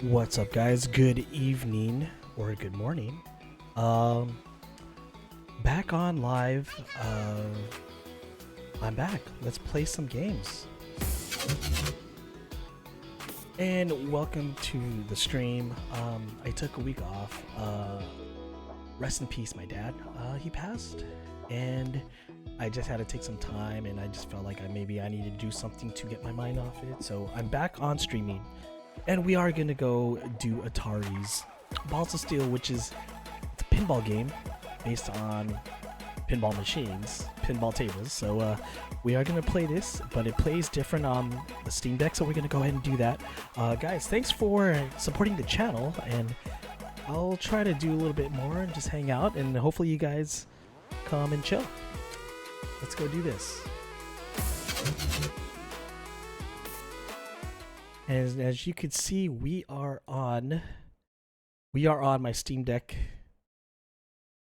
What's up, guys? Good evening or good morning. Um, Back on live. I'm back. Let's play some games. And welcome to the stream. I took a week off. Rest in peace, my dad. He passed, and I just had to take some time, and I just felt like maybe I needed to do something to get my mind off it. So I'm back on streaming. And we are gonna go do Atari's Balls of Steel, which is a pinball game based on pinball machines, pinball tables. So we are gonna play this, but it plays different on the Steam Deck. So we're gonna go ahead and do that. Guys, thanks for supporting the channel, and I'll try to do a little bit more and just hang out, and hopefully you guys come and chill. Let's go do this. And as you can see, we are on my Steam Deck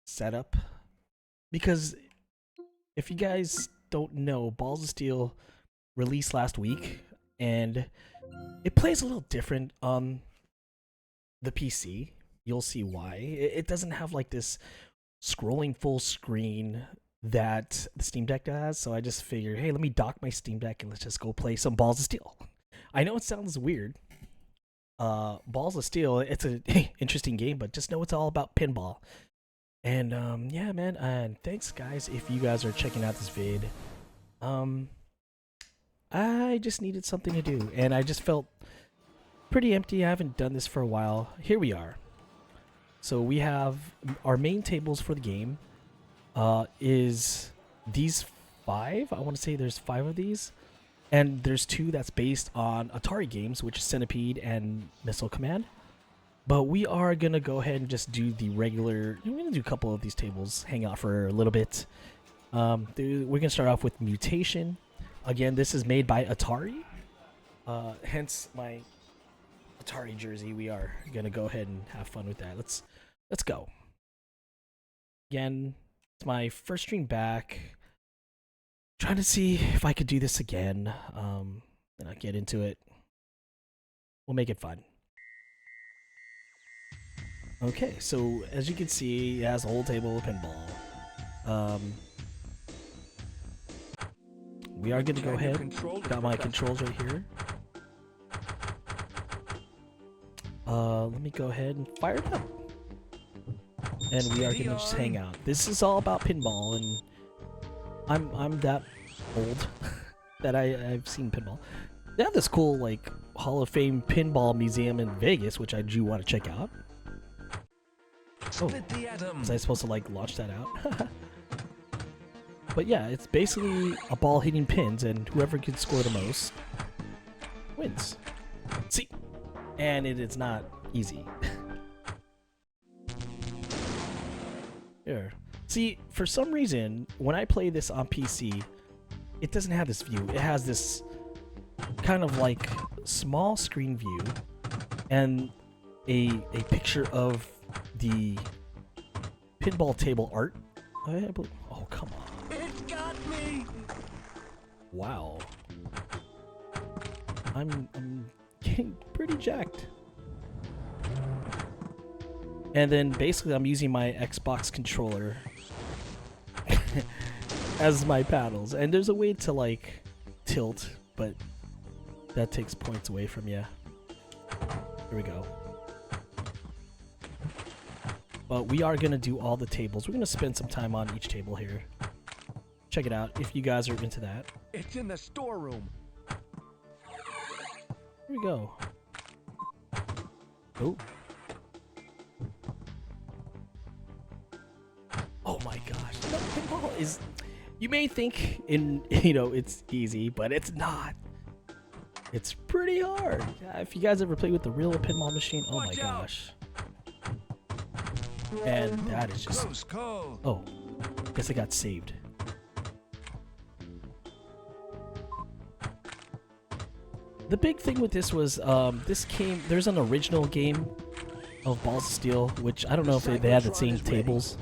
setup, because if you guys don't know, Balls of Steel released last week, and it plays a little different on the PC. You'll see why. It doesn't have like this scrolling full screen that the Steam Deck does, so I just figured, hey, let me dock my Steam Deck and let's just go play some Balls of Steel. I know it sounds weird. Balls of Steel, it's an interesting game, but just know it's all about pinball. And yeah, man, and thanks guys if you guys are checking out this vid. I just needed something to do, and I just felt pretty empty. I haven't done this for a while. Here we are. So we have our main tables for the game. Is these 5? I want to say there's 5 of these. And there's 2 that's based on Atari games, which is Centipede and Missile Command. But we are going to go ahead and just do the regular... We're going to do a couple of these tables, hang out for a little bit. We're going to start off with Mutation. Again, this is made by Atari. Hence my Atari jersey. We are going to go ahead and have fun with that. Let's go. Again, it's my first stream back. Trying to see if I could do this again, and I'll get into it. We'll make it fun. Okay, so as you can see, it has a whole table of pinball. We are going to go ahead. Got my controls right here. Let me go ahead and fire it up. And we are going to just hang out. This is all about pinball, and I'm that old that I've seen pinball. They have this cool like Hall of Fame pinball museum in Vegas, which I do want to check out. Oh, was I supposed to like launch that out? But yeah, it's basically a ball hitting pins, and whoever can score the most wins. See, and it is not easy. Here. See, for some reason, when I play this on PC, it doesn't have this view. It has this kind of like small screen view and a picture of the pinball table art. Oh, come on. It got me. Wow. I'm getting pretty jacked. And then basically I'm using my Xbox controller as my paddles, and there's a way to like tilt, but that takes points away from you. Here we go. But we are gonna do all the tables. We're gonna spend some time on each table here. Check it out if you guys are into that. It's in the storeroom. Here we go. Oh. Oh my gosh. No, pinball is... You may think it's easy, but it's not. It's pretty hard. If you guys ever played with the real pinball machine, oh my gosh. And that is just... Oh, guess I got saved. The big thing with this was, there's an original game of Balls of Steel, which I don't know if they had the same tables.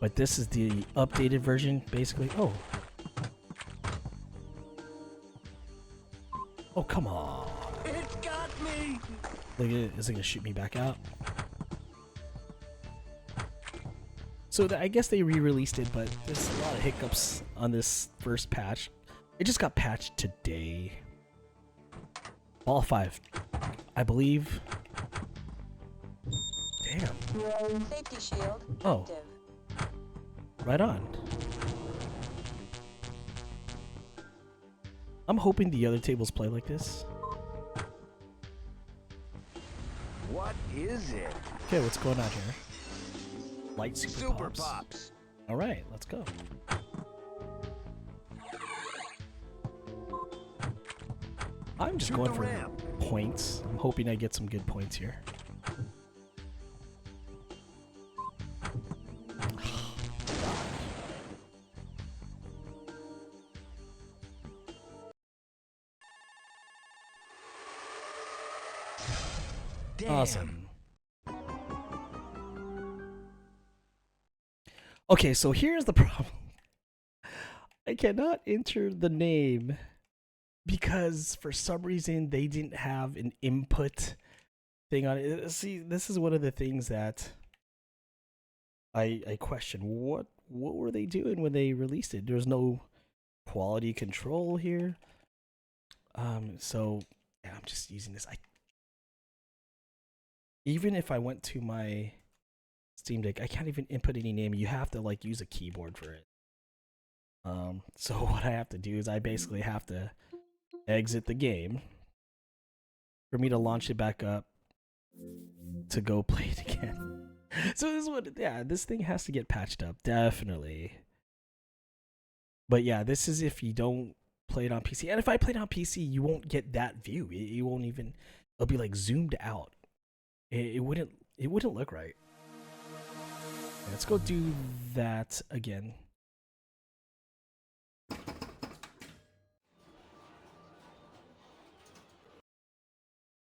But this is the updated version, basically. Oh. Oh, come on. It got me. Is it gonna shoot me back out? So I guess they re-released it, but there's a lot of hiccups on this first patch. It just got patched today. All 5, I believe. Damn. Safety shield Oh. active. Right on. I'm hoping the other tables play like this. What is it? Okay, what's going on here? Light super pops. Pops. All right, let's go. I'm just Shoot going the for ramp. points. I'm hoping I get some good points here. Damn. Awesome. Okay, so here's the problem. I cannot enter the name because for some reason they didn't have an input thing on it. See, this is one of the things that I question. What were they doing when they released it? There's no quality control here. So yeah, I'm just using this. Even if I went to my Steam Deck, I can't even input any name. You have to like use a keyboard for it. So what I have to do is I basically have to exit the game for me to launch it back up to go play it again. So this is what, yeah, this thing has to get patched up, definitely. But yeah, this is if you don't play it on PC. And if I played on PC, you won't get that view. You won't even, it'll be like zoomed out. It wouldn't look right. Let's go do that again.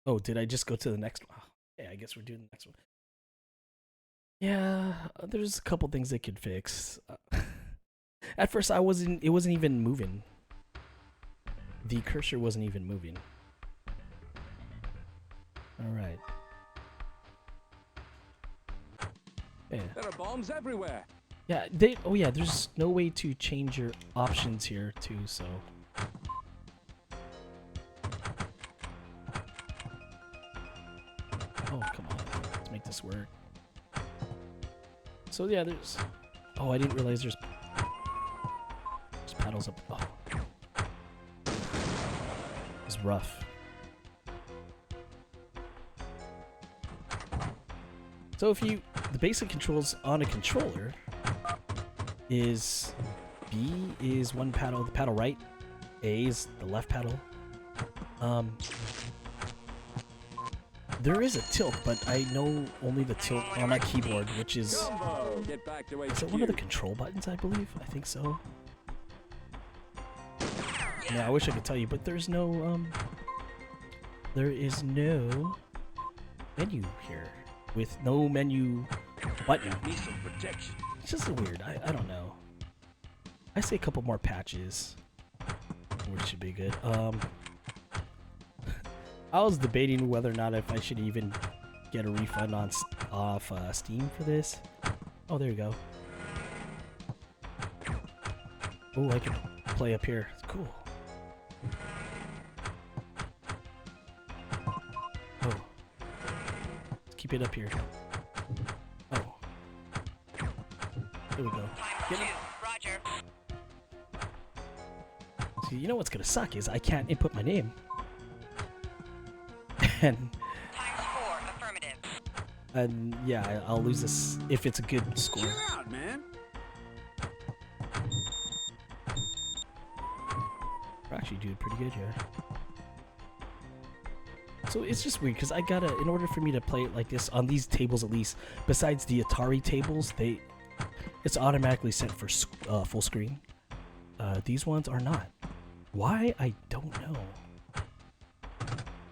Oh, did I just go to the next one? Yeah, I guess we're doing the next one. Yeah, there's a couple things they could fix. At first, it wasn't even moving. The cursor wasn't even moving. All right. Yeah. There are bombs everywhere. Yeah, oh yeah, there's no way to change your options here too, so. Oh, come on. Let's make this work. So yeah, there's, oh, I didn't realize there's paddles up. Oh. It's rough. So if you, the basic controls on a controller is B is one paddle, the paddle right, A is the left paddle. There is a tilt, but I know only the tilt on my keyboard, which is Get back to it one of the control buttons, I believe? I think so. Yeah, I wish I could tell you, but there's no there is no menu here with no menu button. Need some protection. It's just weird. I don't know. I say a couple more patches, which should be good. I was debating whether or not if I should even get a refund off Steam for this. Oh, there you go. Oh, I can play up here. It's cool. Oh, let's keep it up here. Oh, there we go. Get it. Roger. See, you know what's gonna suck is I can't input my name. And ×4, affirmative. and yeah, I'll lose this if it's a good score. Chill out, man. We're actually doing pretty good here. So it's just weird because I gotta, in order for me to play it like this on these tables at least, besides the Atari tables, it's automatically set for full screen. These ones are not. Why? I don't know.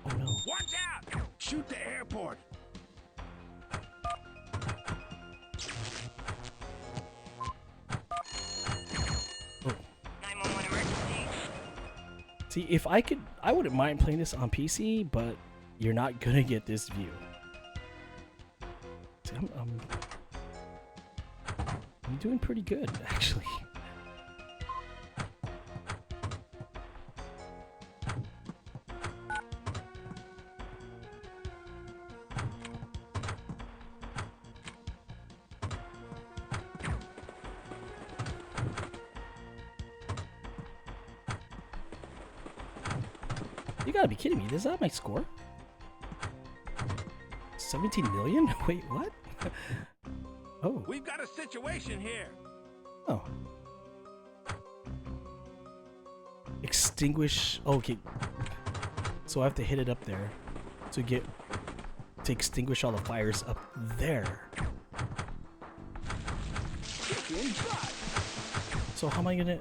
Oh no. Watch out! Shoot the airport. Oh. 911 emergency. See, if I could, I wouldn't mind playing this on PC, but you're not gonna get this view. See, I'm doing pretty good, actually. You gotta be kidding me. Is that my score? 17 million? Wait, what? Oh. We've got a situation here. Oh. Extinguish. Okay. So I have to hit it up there to extinguish all the fires up there. Kicking butt. So how am I gonna?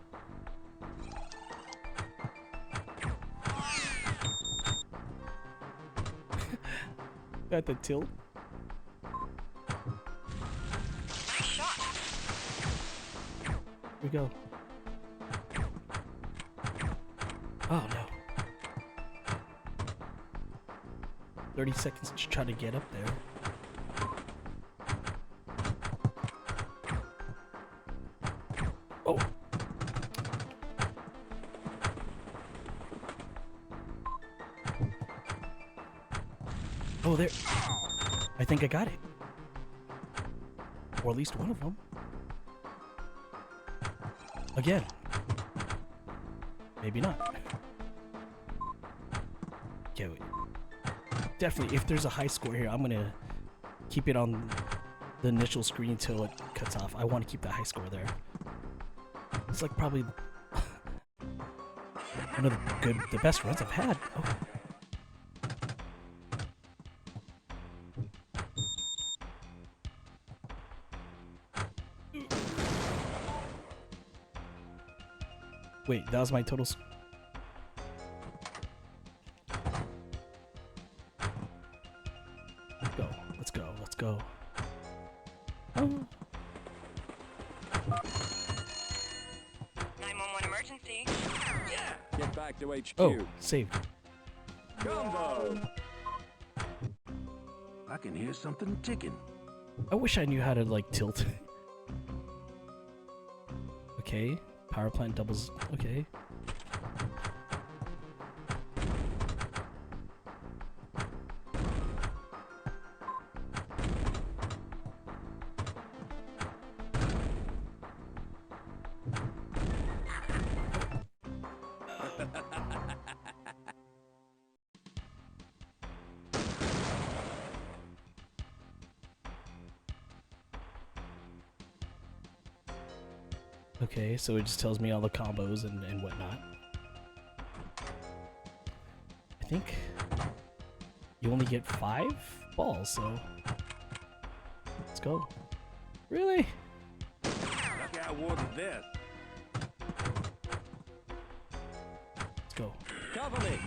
At the tilt. Nice shot. Here we go. Oh no. 30 seconds to try to get up there. Oh. Oh, there. I think I got it. Or at least one of them. Again. Maybe not. Okay, wait. Definitely, if there's a high score here, I'm gonna keep it on the initial screen until it cuts off. I want to keep that high score there. It's like probably one of the best runs I've had. Oh. Wait, that was my total. Let's go. Let's go. Let's go. Oh. 911 emergency. Yeah. Get back to HQ. Oh, saved. Combo. I can hear something ticking. I wish I knew how to like tilt. Okay. Power plant doubles. Okay. Okay, so it just tells me all the combos and whatnot. I think you only get 5 balls, so let's go. Really? Lucky I awarded this. Let's go. Cover me.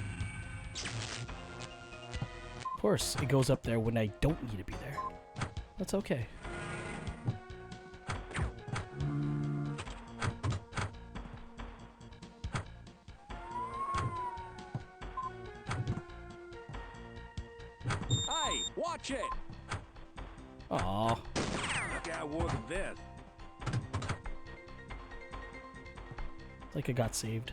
Of course, it goes up there when I don't need to be there. That's okay. Hey, watch it. Aw. Lucky I awarded this. Like I got saved.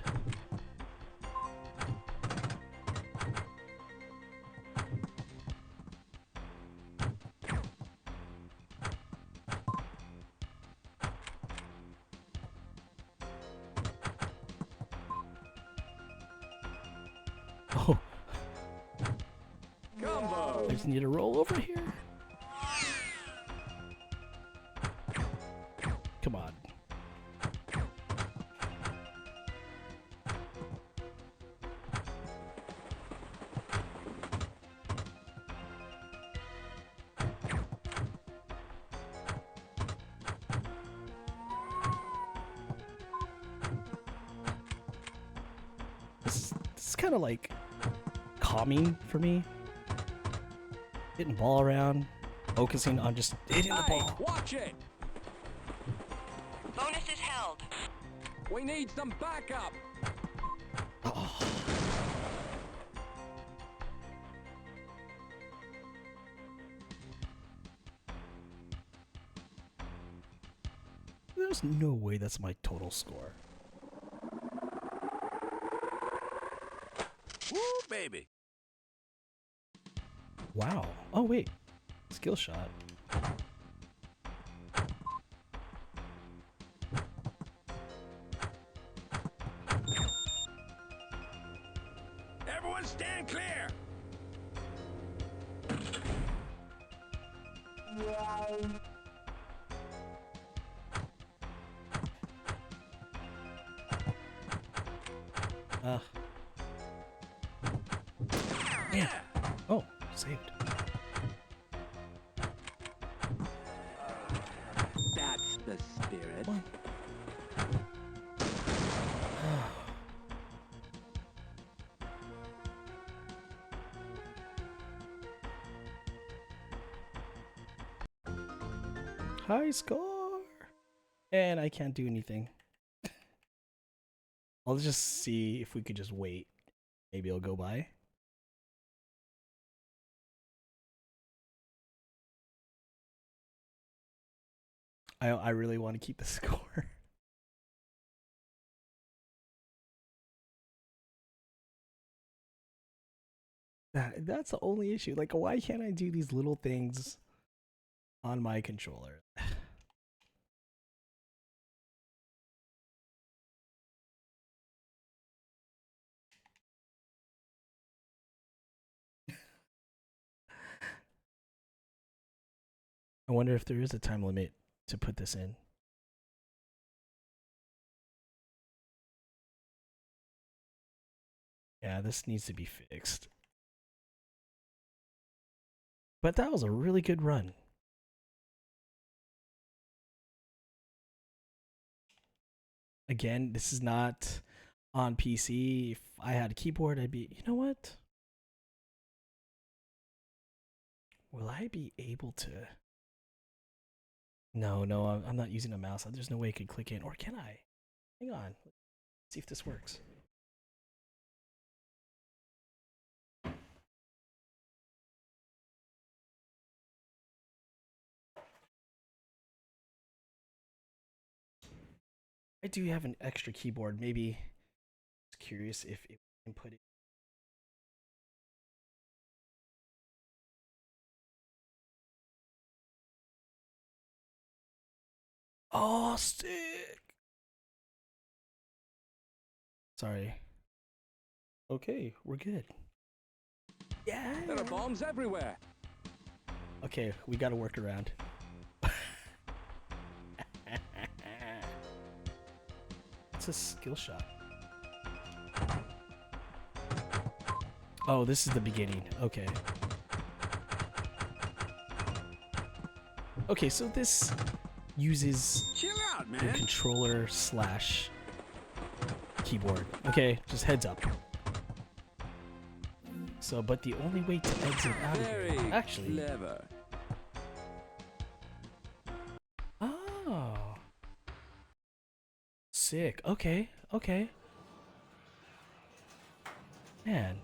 Oh, Combo. I just need to roll over here. Come on. This is kind of like calming for me. Hitting the ball around, focusing on just hitting the Hey, ball. watch it. Bonus is held. We need some backup. Oh. There's no way that's my total score. Woo, baby. Wow. Oh, wait. Skill shot. Everyone stand clear. Yeah. Oh, saved. That's the spirit. Come on. High score! And I can't do anything. I'll just see if we could just wait. Maybe it'll go by. I really want to keep the score. That's the only issue. Like, why can't I do these little things on my controller? I wonder if there is a time limit to put this in. Yeah, this needs to be fixed. But that was a really good run. Again, this is not on PC. If I had a keyboard, I'd be, you know what? Will I be able to? No, I'm not using a mouse. There's no way I could click in. Or can I? Hang on. Let's see if this works. I do have an extra keyboard. Maybe I was curious if it can put it. Oh, stick. Sorry. Okay, we're good. Yeah. There are bombs everywhere. Okay, we gotta work around. It's a skill shot. Oh, this is the beginning. Okay. Okay, so this uses Chill out, the man. controller slash keyboard. Okay, just heads up. So, but the only way to exit out of Very here, actually. clever. Oh. Sick. Okay. Okay. Man,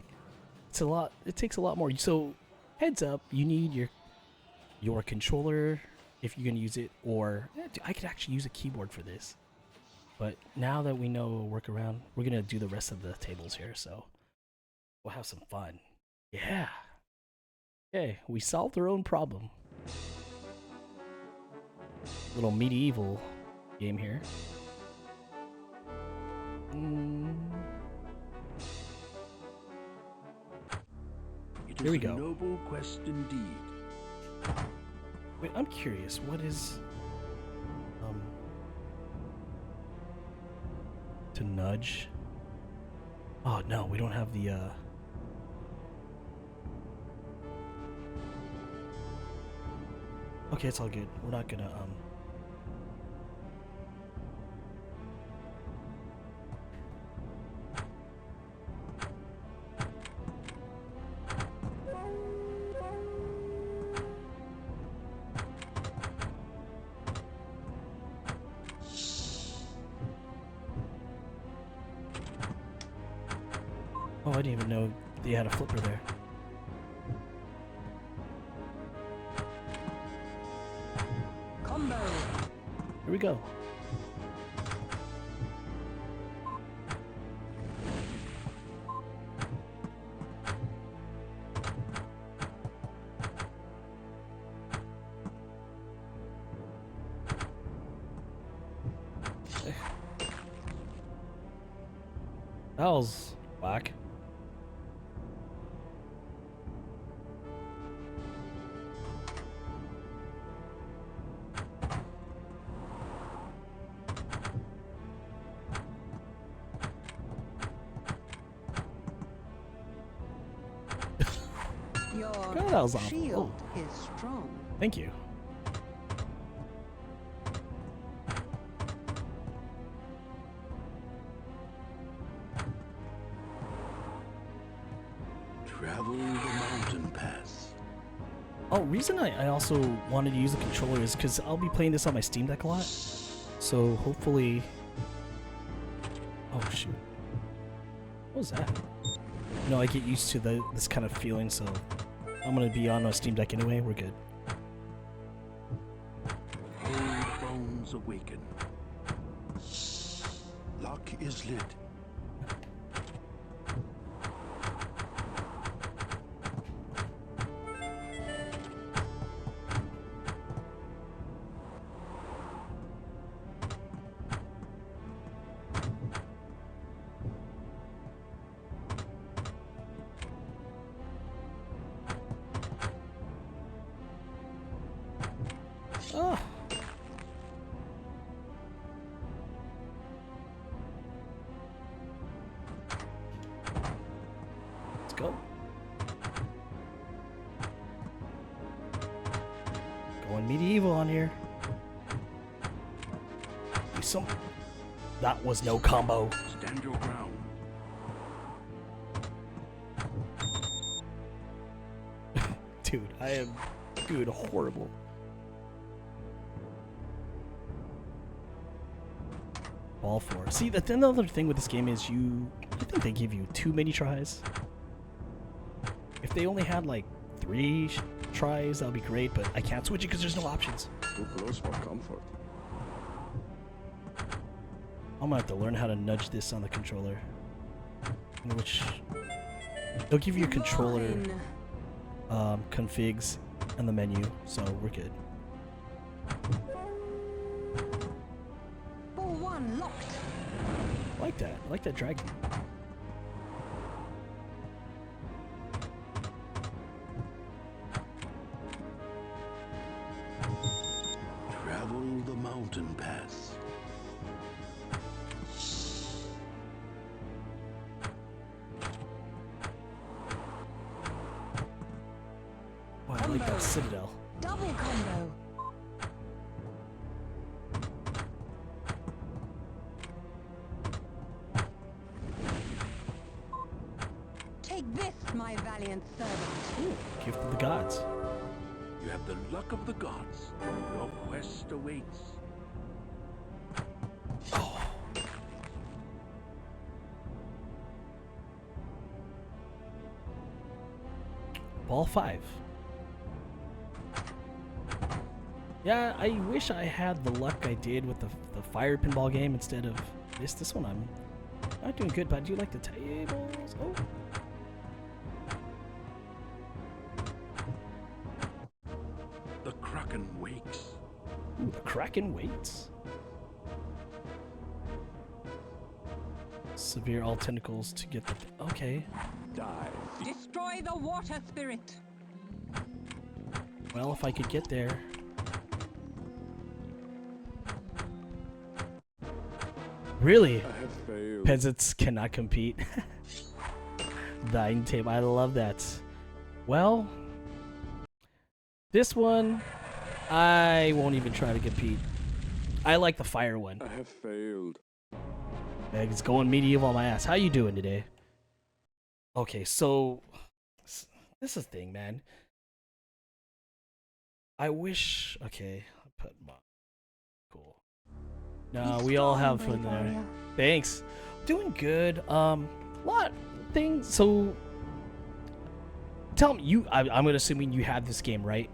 it's a lot. It takes a lot more. So, heads up, you need your controller if you're gonna use it, or I could actually use a keyboard for this. But now that we know a workaround, we're gonna do the rest of the tables here. So we'll have some fun. Yeah. Okay, we solved our own problem. Little medieval game here. It Here is we a go. noble quest indeed. Wait, I'm curious. What is to nudge? Oh no, we don't have the Okay, it's all good. We're not gonna I didn't even know they had a flipper there. Combo. Here we go. That was whack. Your God, that was awful. shield is strong. Thank you. Travel the mountain pass. Oh, reason I also wanted to use the controller is because I'll be playing this on my Steam Deck a lot. So hopefully... Oh shoot. What was that? No, I get used to this kind of feeling, so I'm gonna be on a Steam Deck anyway. We're good. Old bones awaken. Lock is lit. Oh. Let's go. Going medieval on here. Do some. That was no combo. Stand your ground. Dude, I am doing horrible. Ball 4. See, another thing with this game is I think they give you too many tries. If they only had like 3 tries, that would be great, but I can't switch it because there's no options. Too close for comfort. I'm gonna have to learn how to nudge this on the controller. Which they'll give you your controller configs in the menu, so we're good. Ball 1 locked. I like that. I like that dragon. Travel the mountain pass. Oh, I like that citadel. Double combo. Take this, my valiant servant. Ooh, gift of the gods. You have the luck of the gods. Your quest awaits. Oh. Ball 5. Yeah, I wish I had the luck I did with the fire pinball game instead of this. This one I'm not doing good, but I do like the tables. Oh. The Kraken wakes. Ooh, the Kraken waits. Severe all tentacles to get the... Okay. Die. Destroy the water spirit. Well, if I could get there. Really? I have failed. Peasants cannot compete. Dying table. I love that. Well, this one, I won't even try to compete. I like the fire one. I have failed. Meg, it's going medieval on my ass. How you doing today? Okay, so this is the thing, man. I wish. Okay, I'll put my cool. No, we all have fun there. Thanks. Doing good. Lot thing. So tell me, I'm gonna assuming you had this game, right?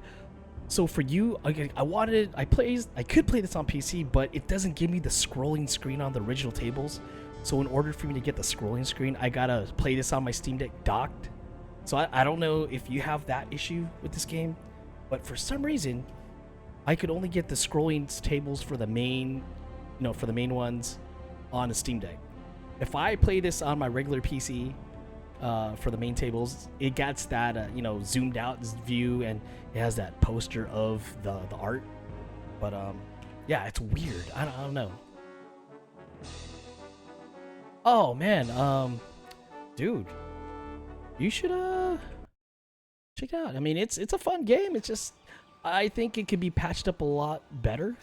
So for you, I could play this on PC, but it doesn't give me the scrolling screen on the original tables. So in order for me to get the scrolling screen, I gotta play this on my Steam Deck docked. So I don't know if you have that issue with this game, but for some reason, I could only get the scrolling tables for the main, for the main ones on the Steam Deck. If I play this on my regular PC, for the main tables, it gets that zoomed out view, and it has that poster of the art. But yeah, it's weird. I don't know. Oh man, dude, you should check it out. I mean, it's a fun game. It's just, I think it could be patched up a lot better.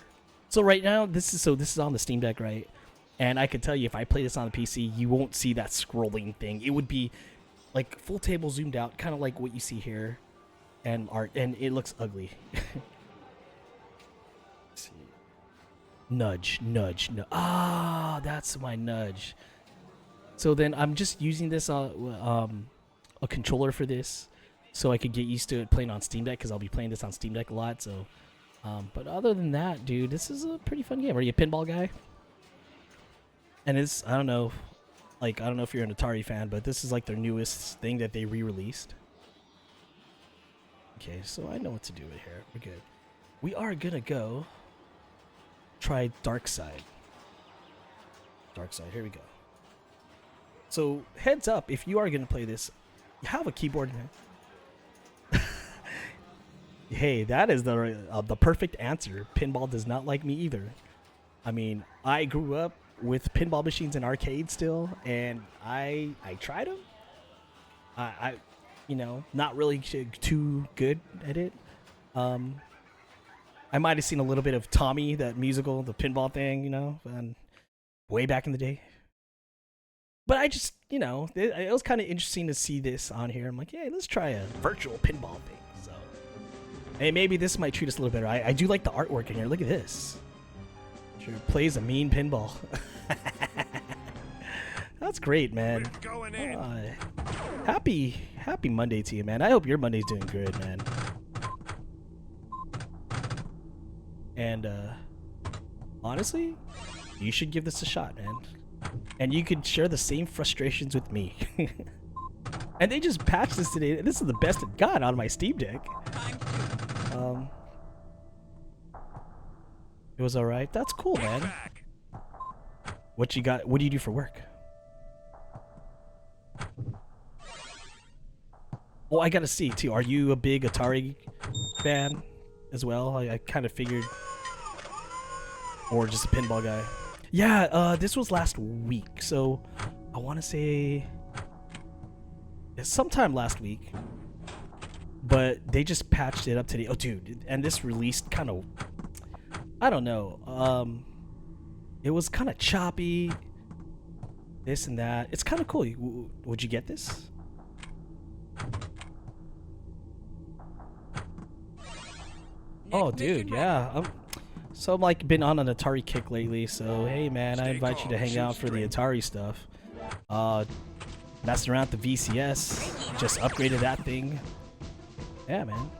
So right now, this is on the Steam Deck, right? And I can tell you, if I play this on the PC, you won't see that scrolling thing. It would be like full table zoomed out, kind of like what you see here, and art, and it looks ugly. Let's see. Nudge. Ah, that's my nudge. So then I'm just using this a controller for this, so I could get used to it playing on Steam Deck, because I'll be playing this on Steam Deck a lot. So, but other than that, dude, this is a pretty fun game. Are you a pinball guy? And it's, I don't know if you're an Atari fan, but this is like their newest thing that they re-released. Okay, so I know what to do with here. We're good. We are gonna go try Dark Side. Here we go. So heads up, if you are gonna play this, you have a keyboard in it. Hey, that is the perfect answer. Pinball does not like me either. I mean, I grew up with pinball machines in arcades still, and I tried them. I not really too good at it. I might have seen a little bit of Tommy, that musical, the pinball thing, and way back in the day. But I just, it was kind of interesting to see this on here. I'm like, hey, let's try a virtual pinball thing. So, hey, maybe this might treat us a little better. I do like the artwork in here. Look at this. Sure plays a mean pinball. That's great, man. Happy Monday to you, man. I hope your Monday's doing good, man. And honestly, you should give this a shot, man. And you could share the same frustrations with me. And they just patched this today. This is the best it got on my Steam Deck. It was alright. That's cool, man. What you got? What do you do for work? Oh, I gotta see too. Are you a big Atari fan as well? I kind of figured. Or just a pinball guy. Yeah, this was last week, so I want to say sometime last week. But they just patched it up today. Oh, dude, and this released kind of, I don't know. It was kind of choppy. This and that. It's kind of cool. Would you get this? Oh, dude, yeah. So I'm like been on an Atari kick lately. So hey, man, I invite you to hang out for the Atari stuff. Messing around with the VCS. Just upgraded that thing. Yeah, man.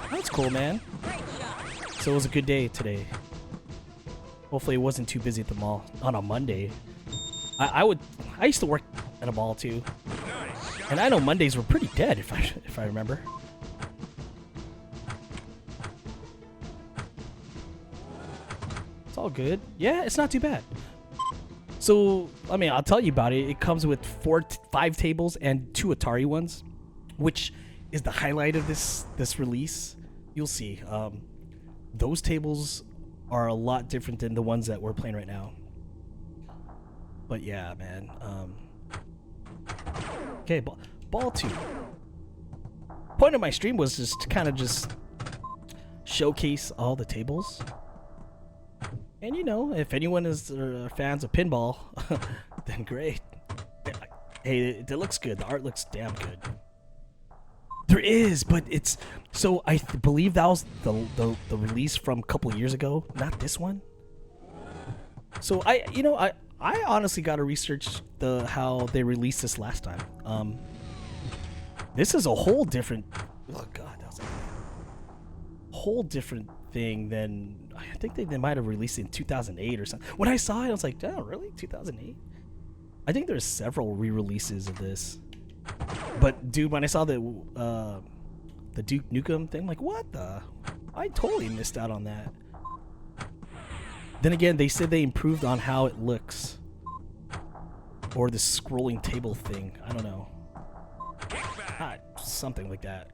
That's cool, man. So it was a good day today. Hopefully it wasn't too busy at the mall on a Monday. I used to work at a mall too, and I know Mondays were pretty dead if I remember. It's all good. Yeah, it's not too bad. So I mean, I'll tell you about it. It comes with 5 tables and 2 Atari ones, which is the highlight of this release. You'll see. Those tables are a lot different than the ones that we're playing right now. But yeah, man. Okay, ball 2. Point of my stream was just to kind of just showcase all the tables. And if anyone is fans of pinball, then great. Hey, it looks good. The art looks damn good. There is, but it's so I believe that was the release from a couple years ago, not this one. So I I honestly got to research how they released this last time. This is a whole different. Oh god, that was a whole different thing than I think they might have released it in 2008 or something. When I saw it, I was like, oh, really? 2008? I think there's several re-releases of this. But dude, when I saw the Duke Nukem thing, I'm like, what the? I totally missed out on that. Then again, they said they improved on how it looks. Or the scrolling table thing. I don't know. Something like that.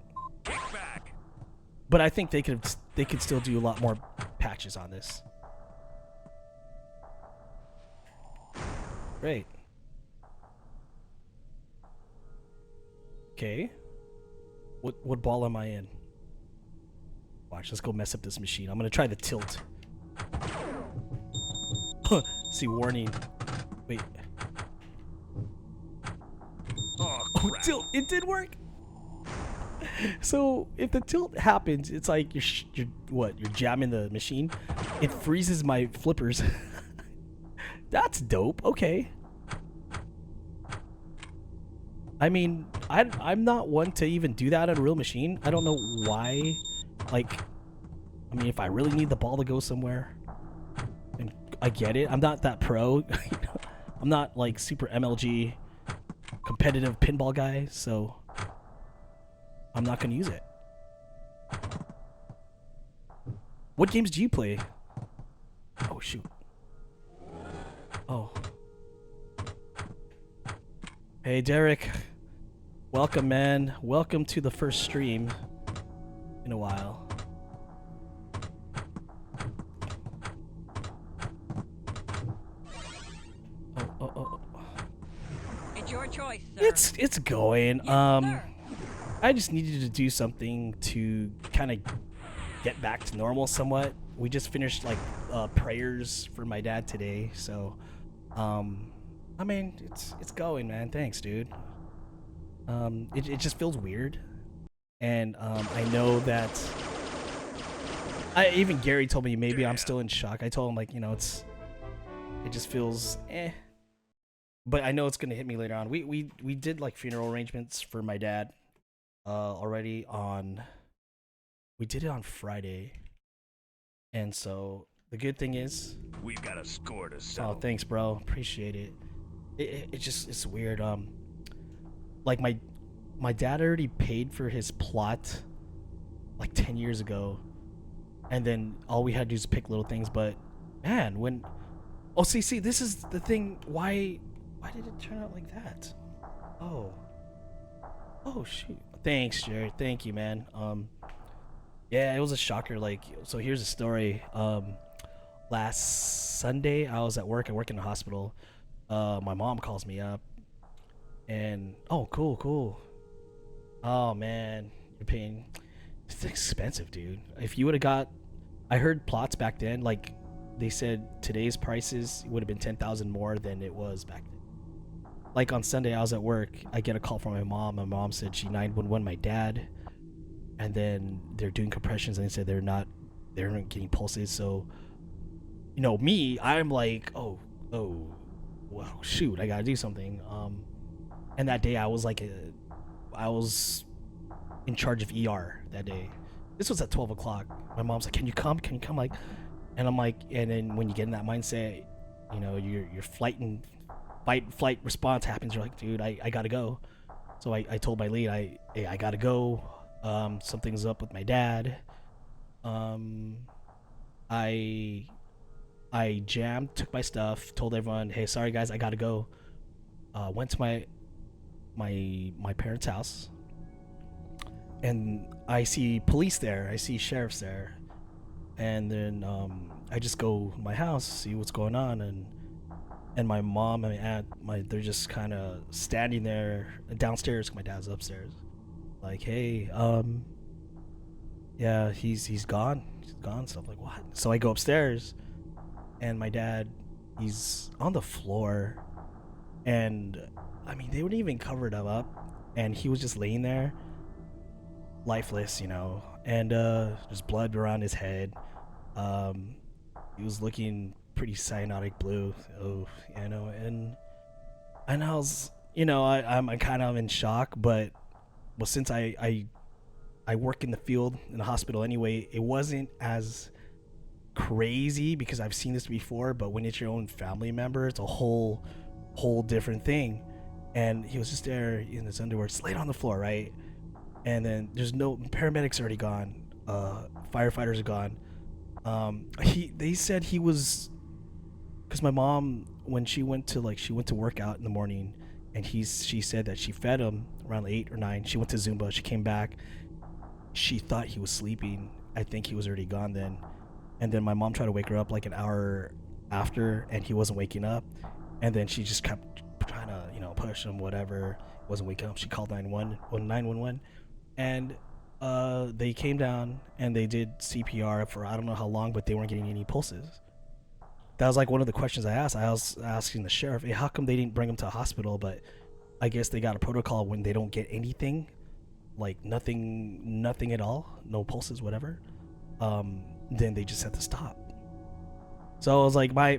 But I think they could still do a lot more patches on this. Great. Okay. What ball am I in? Watch, let's go mess up this machine. I'm gonna try the tilt. See, warning. Wait. Oh, tilt! It did work. So if the tilt happens, it's like you're jamming the machine. It freezes my flippers. That's dope. Okay. I mean, I'm not one to even do that on a real machine. I don't know why. Like, I mean, if I really need the ball to go somewhere, and I get it. I'm not that pro. I'm not like super MLG competitive pinball guy, so I'm not gonna use it. What games do you play? Oh shoot. Oh. Hey Derek. Welcome, man. Welcome to the first stream in a while. Oh. It's your choice, sir. It's going. Yes, sir. I just needed to do something to kind of get back to normal somewhat. We just finished like prayers for my dad today, so I mean it's going, man. Thanks, dude. It just feels weird, and I know that. Even Gary told me maybe I'm still in shock. I told him like, you know, it just feels but I know it's gonna hit me later on. We did like funeral arrangements for my dad already on. We did it on Friday, and so the good thing is we've got a score to settle. Oh, thanks, bro. Appreciate it. It's weird. Like my dad already paid for his plot like 10 years ago, and then all we had to do is pick little things. But man, when see, this is the thing. Why did it turn out like that? Oh shoot. Thanks, Jared. Thank you, man. Yeah, it was a shocker. Like, so here's a story. Last Sunday I was at work. I work in the hospital. My mom calls me up, and cool. Oh man, you're paying. It's expensive, dude. If you would have got, I heard plots back then. Like, they said today's prices would have been 10,000 more than it was back then. Like on Sunday, I was at work. I get a call from my mom. My mom said she 911 my dad, and then they're doing compressions, and they said they're not getting pulses. So, you know, me, I'm like, oh, well, shoot, I gotta do something. And that day I was in charge of ER that day. This was at 12 o'clock. My mom's like, can you come? Like, and I'm like, and then when you get in that mindset, you know, your flight response happens. You're like, dude, I gotta go. So I told my lead, I gotta go. Something's up with my dad. I jammed, took my stuff, told everyone, hey, sorry guys, I gotta go. Went to my parents' house, and I see police there, I see sheriffs there, and then I just go to my house, see what's going on, and my mom and my aunt, they're just kind of standing there downstairs. My dad's upstairs, like, hey, yeah, he's gone. So I'm like, what? So I go upstairs, and my dad, he's on the floor, and I mean, they wouldn't even cover him up, and he was just laying there, lifeless, you know, and there's blood around his head. He was looking pretty cyanotic blue. Oh, you know, and I was, I'm kind of in shock, but well, since I work in the field in the hospital anyway, it wasn't as crazy because I've seen this before. But when it's your own family member, it's a whole different thing. And he was just there in his underwear, just laid on the floor, right? And then there's no paramedics already gone, firefighters are gone. They said he was, because my mom, when she went to work out in the morning, and she said that she fed him around 8 or 9. She went to Zumba. She came back. She thought he was sleeping. I think he was already gone then. And then my mom tried to wake her up like an hour after, and he wasn't waking up. And then she just kept trying to, push him, whatever. Wasn't waking up. She called 911, and they came down and they did CPR for I don't know how long, but they weren't getting any pulses. That was like one of the questions I asked. I was asking the sheriff, hey, how come they didn't bring him to a hospital? But I guess they got a protocol when they don't get anything, like nothing at all, no pulses, whatever. Then they just had to stop. So I was like, my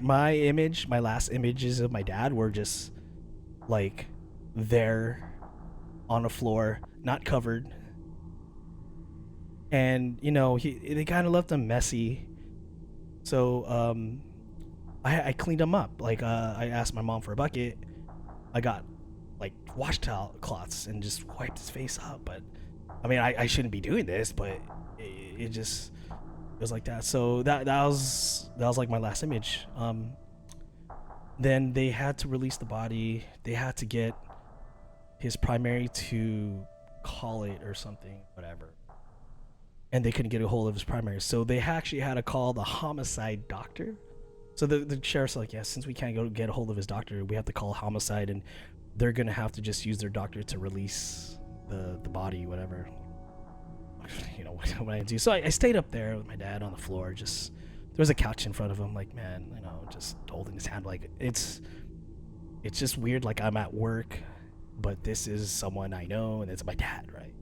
last images of my dad were just like there on the floor, not covered. And they kind of left him messy. So I cleaned him up. Like I asked my mom for a bucket. I got like washcloths cloths and just wiped his face up. But I mean, I shouldn't be doing this, but it was like that. So that was like my last image. Then they had to release the body. They had to get his primary to call it or something, whatever. And they couldn't get a hold of his primary, so they actually had to call the homicide doctor. So the sheriff's like, yeah, since we can't go get a hold of his doctor, we have to call homicide, and they're gonna have to just use their doctor to release the body, whatever. What I do. So I stayed up there with my dad on the floor. Just there was a couch in front of him, like, man, just holding his hand. Like it's just weird. Like I'm at work, but this is someone I know, and it's my dad, right?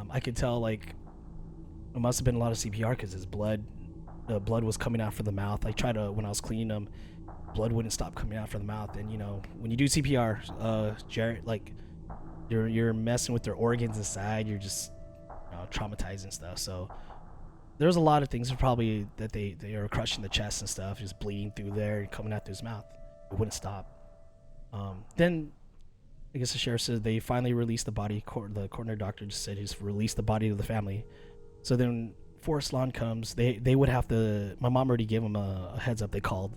I could tell like it must have been a lot of CPR because his blood was coming out from the mouth. I tried to, when I was cleaning him, blood wouldn't stop coming out from the mouth. And when you do CPR, Jared, like you're messing with their organs inside. You're just traumatized and stuff. So there's a lot of things probably that they are crushing the chest and stuff, just bleeding through there and coming out through his mouth. It wouldn't stop. Then I guess the sheriff said they finally released the body. The coroner doctor just said he's released the body to the family. So then Forest Lawn comes. They would have to. My mom already gave them a heads up. They called,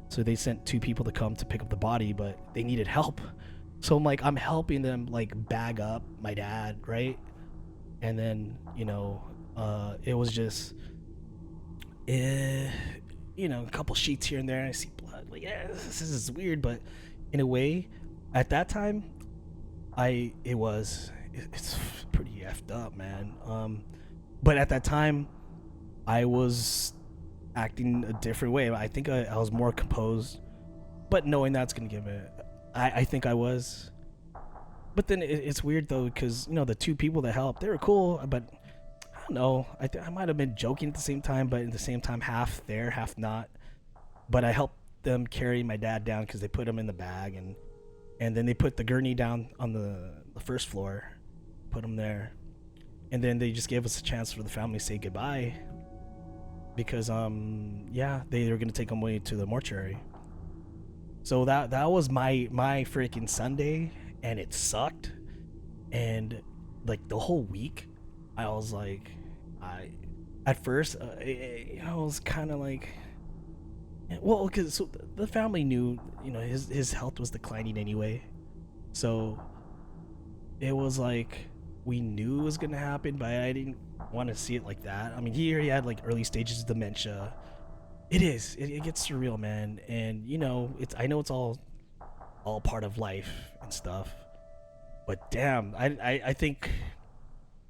so they sent 2 people to come to pick up the body, but they needed help. So I'm helping them like bag up my dad, right? And then it was just a couple sheets here and there. And I see blood. Like, yeah, this is weird, but in a way, at that time, it's pretty effed up, man. But at that time, I was acting a different way. I think I was more composed, but knowing that's gonna give it, I think I was. But then it's weird though, because the 2 people that helped, they were cool, but I don't know. I might have been joking at the same time, but at the same time, half there, half not. But I helped them carry my dad down because they put him in the bag, and then they put the gurney down on the first floor, put him there. And then they just gave us a chance for the family to say goodbye because they were gonna take him away to the mortuary. So that was my freaking Sunday, and it sucked. And like the whole week, I was like, at first I was kind of like, well, because the family knew his health was declining anyway, so it was like. We knew it was gonna happen, but I didn't want to see it like that. I mean, he already had like early stages of dementia. It gets surreal, man. And I know it's all part of life and stuff. But damn, I think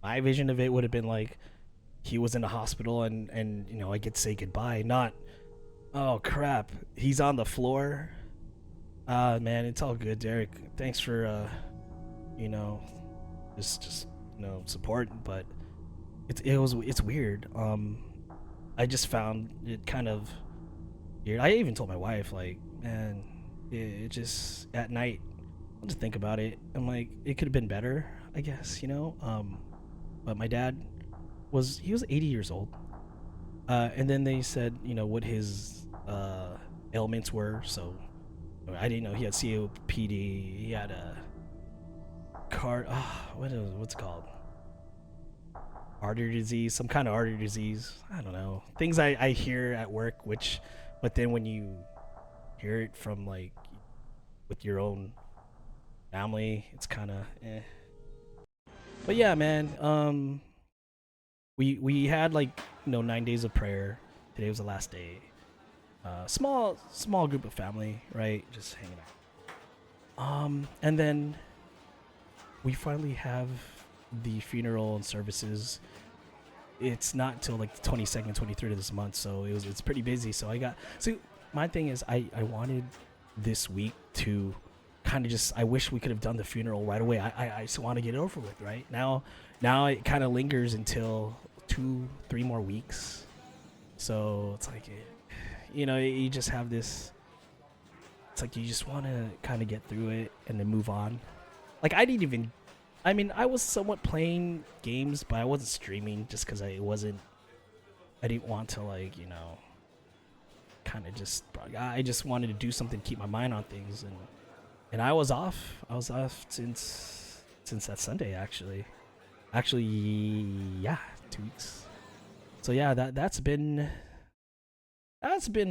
my vision of it would have been like he was in the hospital and I get to say goodbye. Not, oh crap, he's on the floor. Man, it's all good, Derek. Thanks for just support, but it's weird. I just found it kind of weird. I even told my wife, like, man, it just at night I'll just think about it. I'm like, it could have been better, I guess, you know. But my dad he was 80 years old, and then they said, you know, what his ailments were. So I didn't know he had COPD. He had a what's it called? Artery disease, some kind of artery disease. I don't know. Things I hear at work, but then when you hear it from like with your own family, it's kind of eh. But yeah, man. We had like 9 days of prayer. Today was the last day. Small group of family, right? Just hanging out. And then we finally have the funeral and services. It's not till like the 22nd, 23rd of this month, so it's pretty busy. So my thing is I wanted this week to kind of I wish we could have done the funeral right away. I just want to get it over with right now. It kind of lingers until 2-3 more weeks. So it's like, you just have this. It's like you just want to kind of get through it and then move on. Like I was somewhat playing games, but I wasn't streaming just because I didn't want to I just wanted to do something to keep my mind on things, and I was off since that Sunday actually, yeah, 2 weeks. So yeah, that's been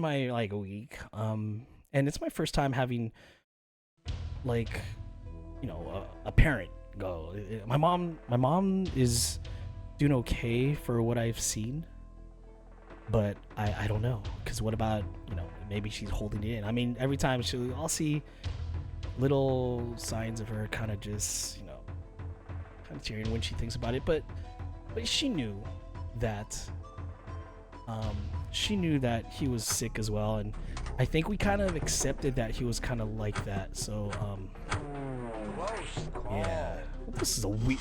my like week, and it's my first time having like a parent go. My mom is doing okay for what I've seen, but I don't know, because what about maybe she's holding it in. I mean, every time I'll see little signs of her kind of just kind of tearing when she thinks about it, but she knew that he was sick as well, and I think we kind of accepted that he was kind of like that. So yeah. This is a weird.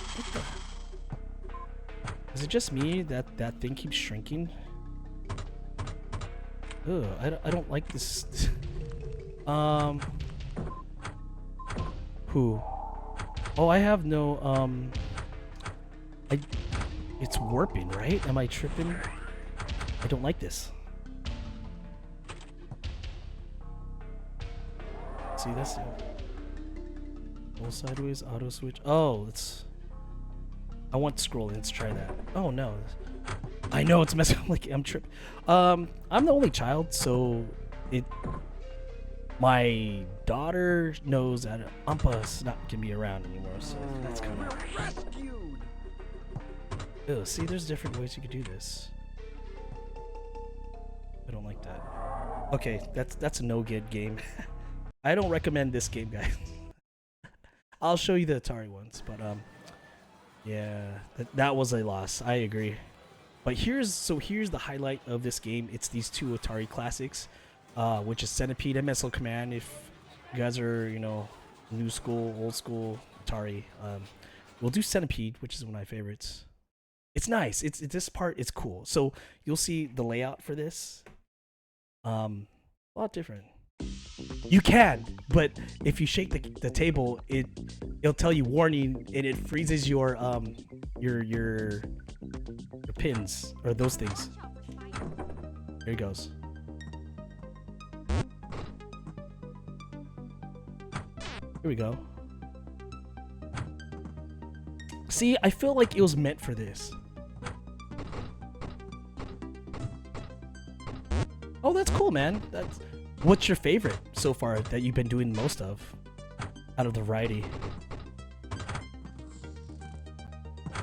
Is it just me that thing keeps shrinking? Ugh, I don't like this. Who? Oh, I have no it's warping, right? Am I tripping? I don't like this. See, that's it. Roll sideways, auto switch. Oh, I want scrolling. Let's try that. Oh no, I know it's messing. Like I'm tripping. I'm the only child, so my daughter knows that Umpa's not gonna be around anymore, so that's kind of rescued. Oh, see, there's different ways you could do this. I don't like that. Okay, that's a no good game. I don't recommend this game, guys. I'll show you the Atari ones, but yeah, that was a loss. I agree. But here's the highlight of this game. It's these two Atari classics, which is Centipede and Missile Command. If you guys are new school, old school Atari, we'll do Centipede, which is one of my favorites. It's nice. This part is cool. So you'll see the layout for this. A lot different. You can, but if you shake the table, it'll tell you warning, and it freezes your pins or those things. Here he goes. Here we go. See, I feel like it was meant for this. Oh, that's cool, man. What's your favorite so far that you've been doing most of out of the variety?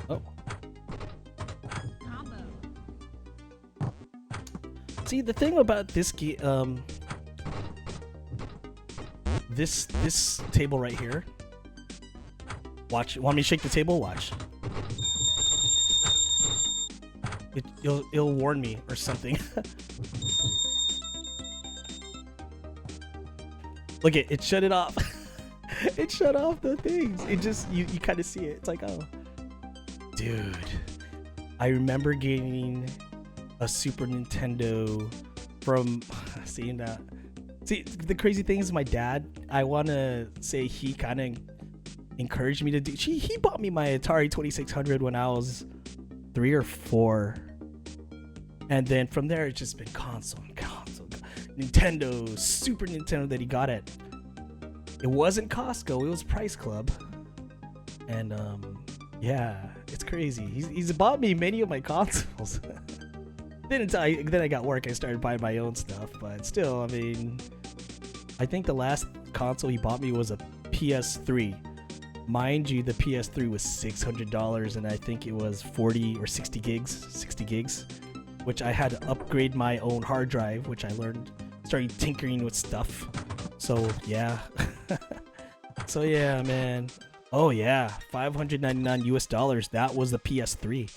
Oh. See, the thing about this this table right here. Watch. Want me to shake the table? Watch. It'll warn me or something. Look, it shut it off. It shut off the things. It just you kind of see it. It's like, oh, dude. I remember getting a Super Nintendo from seeing that. See, the crazy thing is my dad, I want to say he kind of encouraged me to do. He bought me my Atari 2600 when I was 3 or 4. And then from there, it's just been console. Nintendo, Super Nintendo that he got at. It wasn't Costco, it was Price Club. And yeah, it's crazy. He's bought me many of my consoles. Then I got work, I started buying my own stuff. But still, I mean, I think the last console he bought me was a PS3. Mind you, the PS3 was $600, and I think it was 40 or 60 gigs, which I had to upgrade my own hard drive, which I started tinkering with stuff. So yeah. So yeah, man. Oh yeah, $599 US. That was the PS3.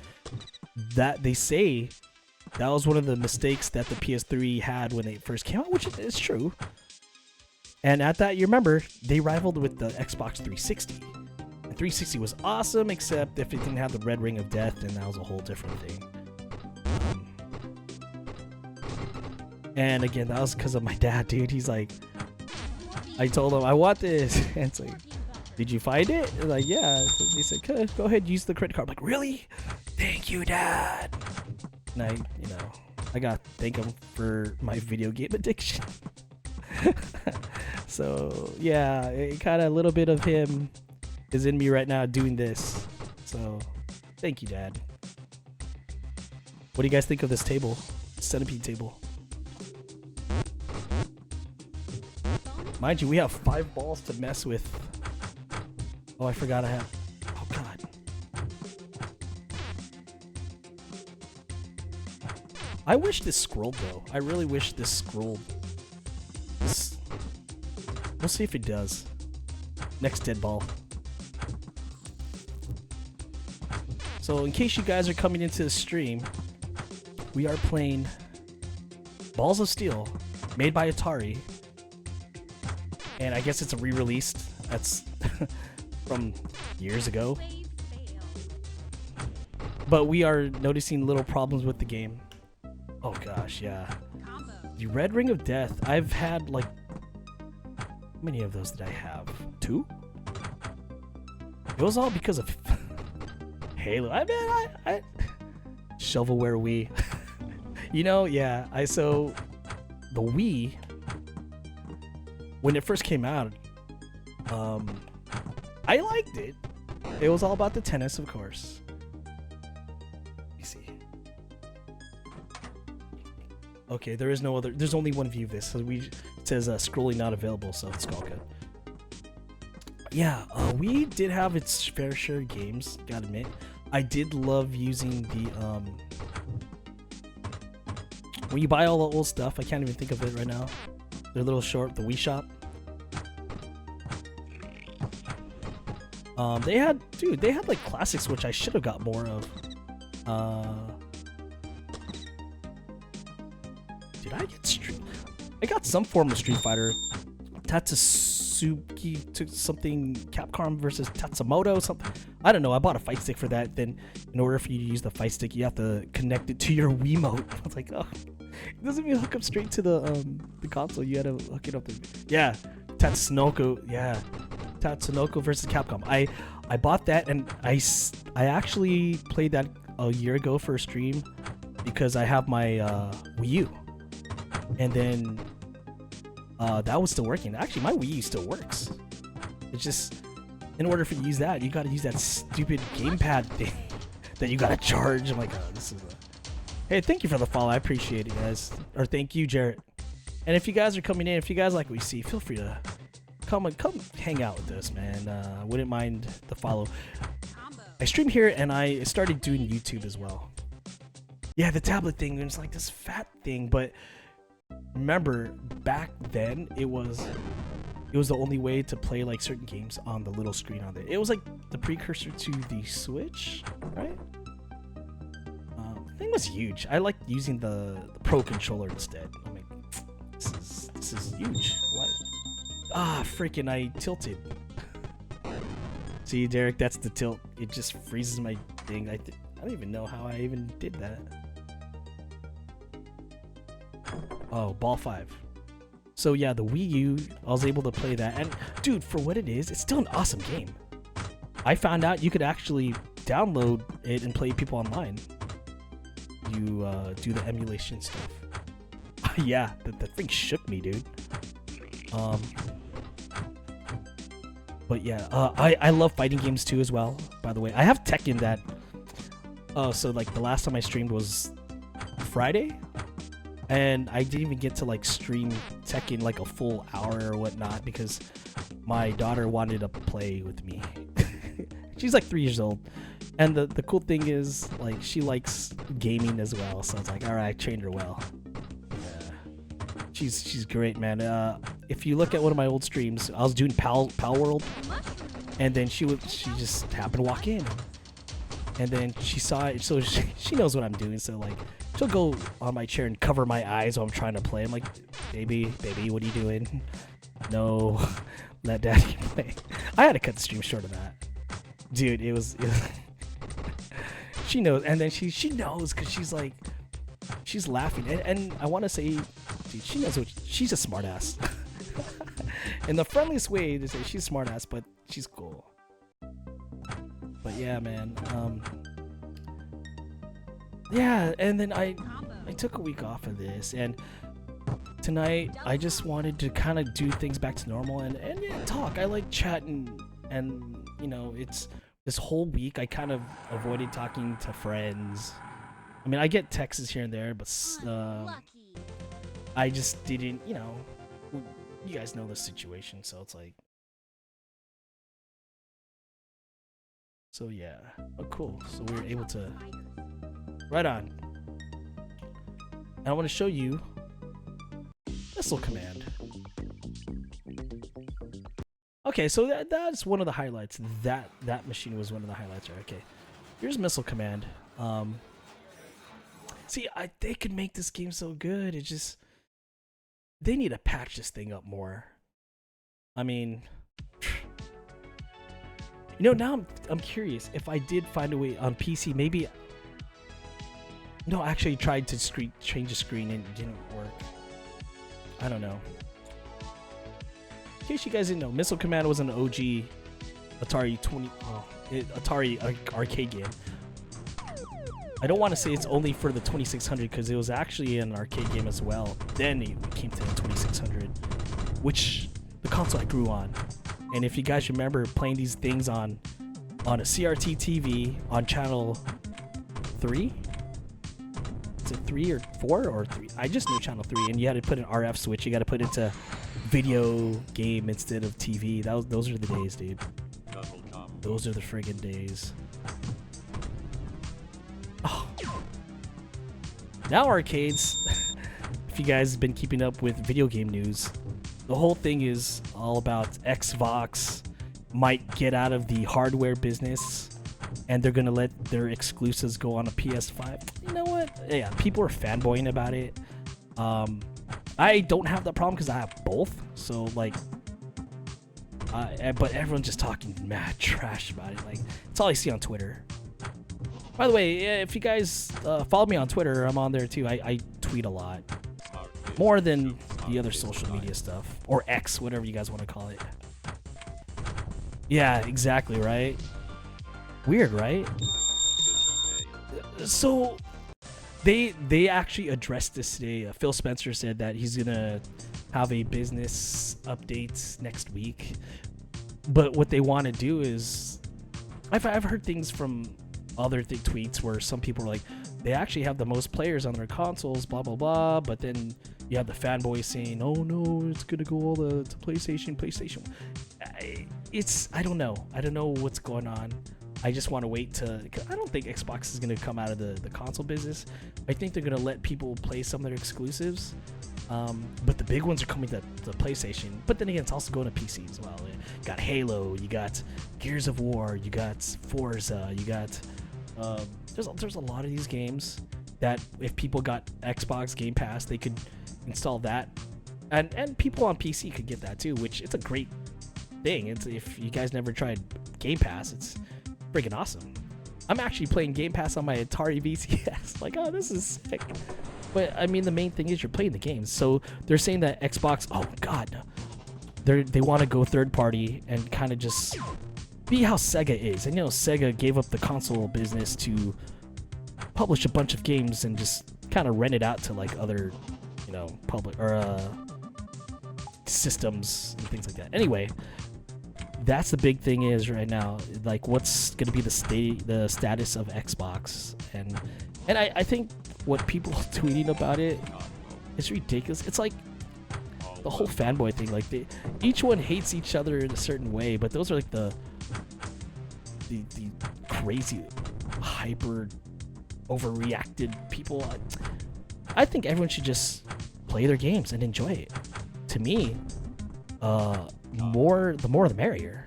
That they say that was one of the mistakes that the PS3 had when it first came out, which is true. And at that, you remember, they rivaled with the Xbox 360. The 360 was awesome, except if it didn't have the red ring of death, then that was a whole different thing. And again, that was because of my dad, dude. He's like, I told him, I want this. And it's like, did you find it? And like, yeah. So he said, go ahead, use the credit card. I'm like, really? Thank you, Dad. And I got to thank him for my video game addiction. So yeah, it kind of a little bit of him is in me right now doing this. So thank you, Dad. What do you guys think of this table? Centipede table. Mind you, we have 5 balls to mess with. Oh, I forgot I have. Oh God. I wish this scrolled though. I really wish this scrolled. We'll see if it does. Next dead ball. So in case you guys are coming into the stream, we are playing Balls of Steel, made by Atari. And I guess it's a re-release. That's from years ago. But we are noticing little problems with the game. Oh gosh, yeah. The Red Ring of Death. I've had like... How many of those did I have? 2? It was all because of Halo. I shovelware Wii. Yeah. So the Wii, when it first came out, I liked it. It was all about the tennis, of course. Let me see. Okay, there is no other. There's only one view of this. So it says scrolling not available, so it's all good. Yeah, we did have its fair share of games. Gotta admit, I did love using the when you buy all the old stuff. I can't even think of it right now. They're a little short. The Wii Shop. They had like classics, which I should have got more of. Did I get I got some form of Street Fighter. Tatsuki to something, Capcom versus Tatsumoto, something. I don't know. I bought a fight stick for that. Then, in order for you to use the fight stick, you have to connect it to your Wiimote. I was like, oh, it doesn't even hook up straight to the console. You had to hook it up. Yeah, Tatsunoko. Yeah, Tatsunoko versus Capcom. I bought that, and I actually played that a year ago for a stream because I have my Wii U, and then. That was still working. Actually, my Wii U still works. It's just, in order for you to use that, you gotta use that stupid gamepad thing that you gotta charge. I'm like, oh, this is Hey, thank you for the follow. I appreciate it, guys. Or thank you, Jarrett. And if you guys are coming in, if you guys like what you see, feel free to come hang out with us, man. Wouldn't mind the follow. I stream here, and I started doing YouTube as well. Yeah, the tablet thing, it's like this fat thing, but... Remember, back then it was the only way to play like certain games on the little screen on there. It was like the precursor to the Switch, right? The thing was huge. I liked using the Pro controller instead. I'm like, this is huge. What? Ah, freaking! I tilted. See, Derek, that's the tilt. It just freezes my thing. I don't even know how I even did that. Oh, Ball 5. So yeah, the Wii U, I was able to play that, and dude, for what it is, it's still an awesome game. I found out you could actually download it and play people online. You do the emulation stuff. Yeah, the thing shook me, dude. But yeah, I love fighting games too as well. By the way, I have Tekken that. Oh, so like the last time I streamed was Friday, and I didn't even get to like stream Tekken like a full hour or whatnot because my daughter wanted to play with me. She's like 3 years old, and the cool thing is like she likes gaming as well. So it's like, all right, I trained her well. She's great, man. If you look at one of my old streams, I was doing Pal World, and then she just happened to walk in, and then she saw it, so she knows what I'm doing. So like, she'll go on my chair and cover my eyes while I'm trying to play. I'm like, baby, what are you doing? No, let daddy play. I had to cut the stream short of that, dude. It was she knows, and then she knows because she's like, she's laughing, and I want to say, dude, she knows what she's a smartass. In the friendliest way to say she's a smartass, but she's cool. But yeah, man. Yeah, and then I took a week off of this, and tonight I just wanted to kind of do things back to normal and yeah, talk. I like chatting, and you know, it's this whole week I kind of avoided talking to friends. I mean, I get texts here and there, but I just didn't, you know, you guys know the situation, so it's like, so yeah. Oh, cool. So we were able to, right on. And I want to show you missile command. Okay, so that's one of the highlights. That machine was one of the highlights, right? Okay, here's missile command. See, they could make this game so good. It just, they need to patch this thing up more. I mean, you know, now I'm curious if I did find a way on PC. Maybe, no, I actually tried to change the screen and it didn't work. I don't know. In case you guys didn't know, Missile Command was an OG Atari Atari arcade game. I don't want to say it's only for the 2600 because it was actually an arcade game as well. Then it came to the 2600, which the console I grew on. And if you guys remember playing these things on a CRT TV on channel 3, is it 3 or 4 or 3? I just knew channel 3, and you had to put an RF switch. You got to put it into video game instead of TV. Those are the days, dude. Those are the friggin' days. Oh. Now arcades, if you guys have been keeping up with video game news, the whole thing is all about Xbox might get out of the hardware business and they're gonna let their exclusives go on a PS5. You know what? Yeah, people are fanboying about it. I don't have that problem because I have both. So like, but everyone's just talking mad trash about it. Like, it's all I see on Twitter. By the way, if you guys follow me on Twitter, I'm on there too. I tweet a lot. More than the other social media stuff. Or X, whatever you guys want to call it. Yeah, exactly, right? Weird, right? So, they actually addressed this today. Phil Spencer said that he's going to have a business update next week. But what they want to do is... I've heard things from other tweets where some people are like, they actually have the most players on their consoles, blah blah blah, but then you have the fanboys saying, oh no, it's gonna go all to PlayStation. I don't know what's going on. I just want to wait to, I don't think Xbox is gonna come out of the console business. I think they're gonna let people play some of their exclusives, but the big ones are coming to PlayStation. But then again, it's also going to PC as well. You got Halo, you got Gears of War, you got Forza, you got there's a lot of these games that if people got Xbox Game Pass, they could install that, and people on PC could get that too, which it's a great thing. It's, if you guys never tried Game Pass, it's freaking awesome. I'm actually playing Game Pass on my Atari VCS. Like, oh, this is sick. But I mean, the main thing is you're playing the games. So they're saying that Xbox, oh god, they want to go third party and kind of just be how Sega is. And you know, Sega gave up the console business to publish a bunch of games and just kind of rent it out to like other, you know, public or systems and things like that. Anyway, that's the big thing is right now, like what's gonna be the status of Xbox, and I think what people are tweeting about it is ridiculous. It's like the whole fanboy thing. Like each one hates each other in a certain way, but those are like the crazy, hyper, overreacted people. I think everyone should just play their games and enjoy it. To me, the more the merrier.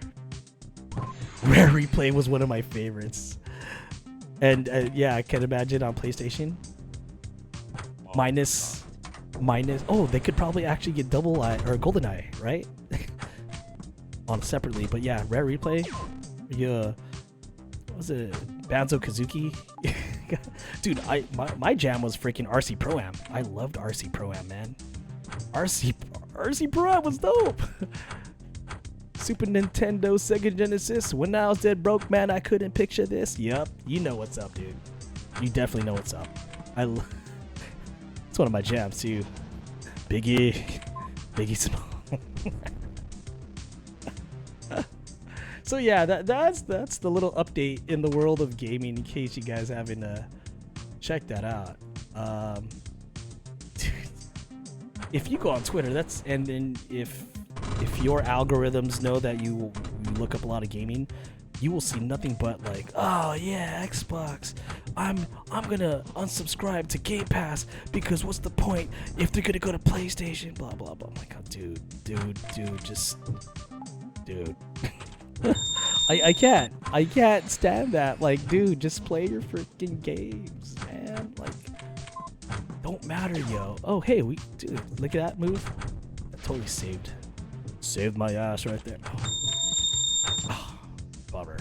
Rare Replay was one of my favorites, and yeah, I can imagine on PlayStation. Minus. Oh, they could probably actually get Double Eye or Golden Eye, right? On separately, but yeah, Rare Replay. Yeah, what was it? Banjo Kazooie. Dude, my jam was freaking RC Pro Am. I loved RC Pro Am, man. RC Pro Am was dope. Super Nintendo, Sega Genesis. When I was dead broke, man, I couldn't picture this. Yup, you know what's up, dude. You definitely know what's up. It's one of my jams too. Biggie Small. So yeah, that's the little update in the world of gaming. In case you guys haven't checked that out. If you go on Twitter, and then if your algorithms know that you look up a lot of gaming, you will see nothing but like, oh yeah, Xbox. I'm gonna unsubscribe to Game Pass because what's the point if they're gonna go to PlayStation? Blah blah blah. I'm like, oh, dude, just dude. I can't stand that. Like, dude, just play your freaking games, man. Like, don't matter, yo. Oh, hey, dude, look at that move. That totally saved my ass right there. Oh, bummer.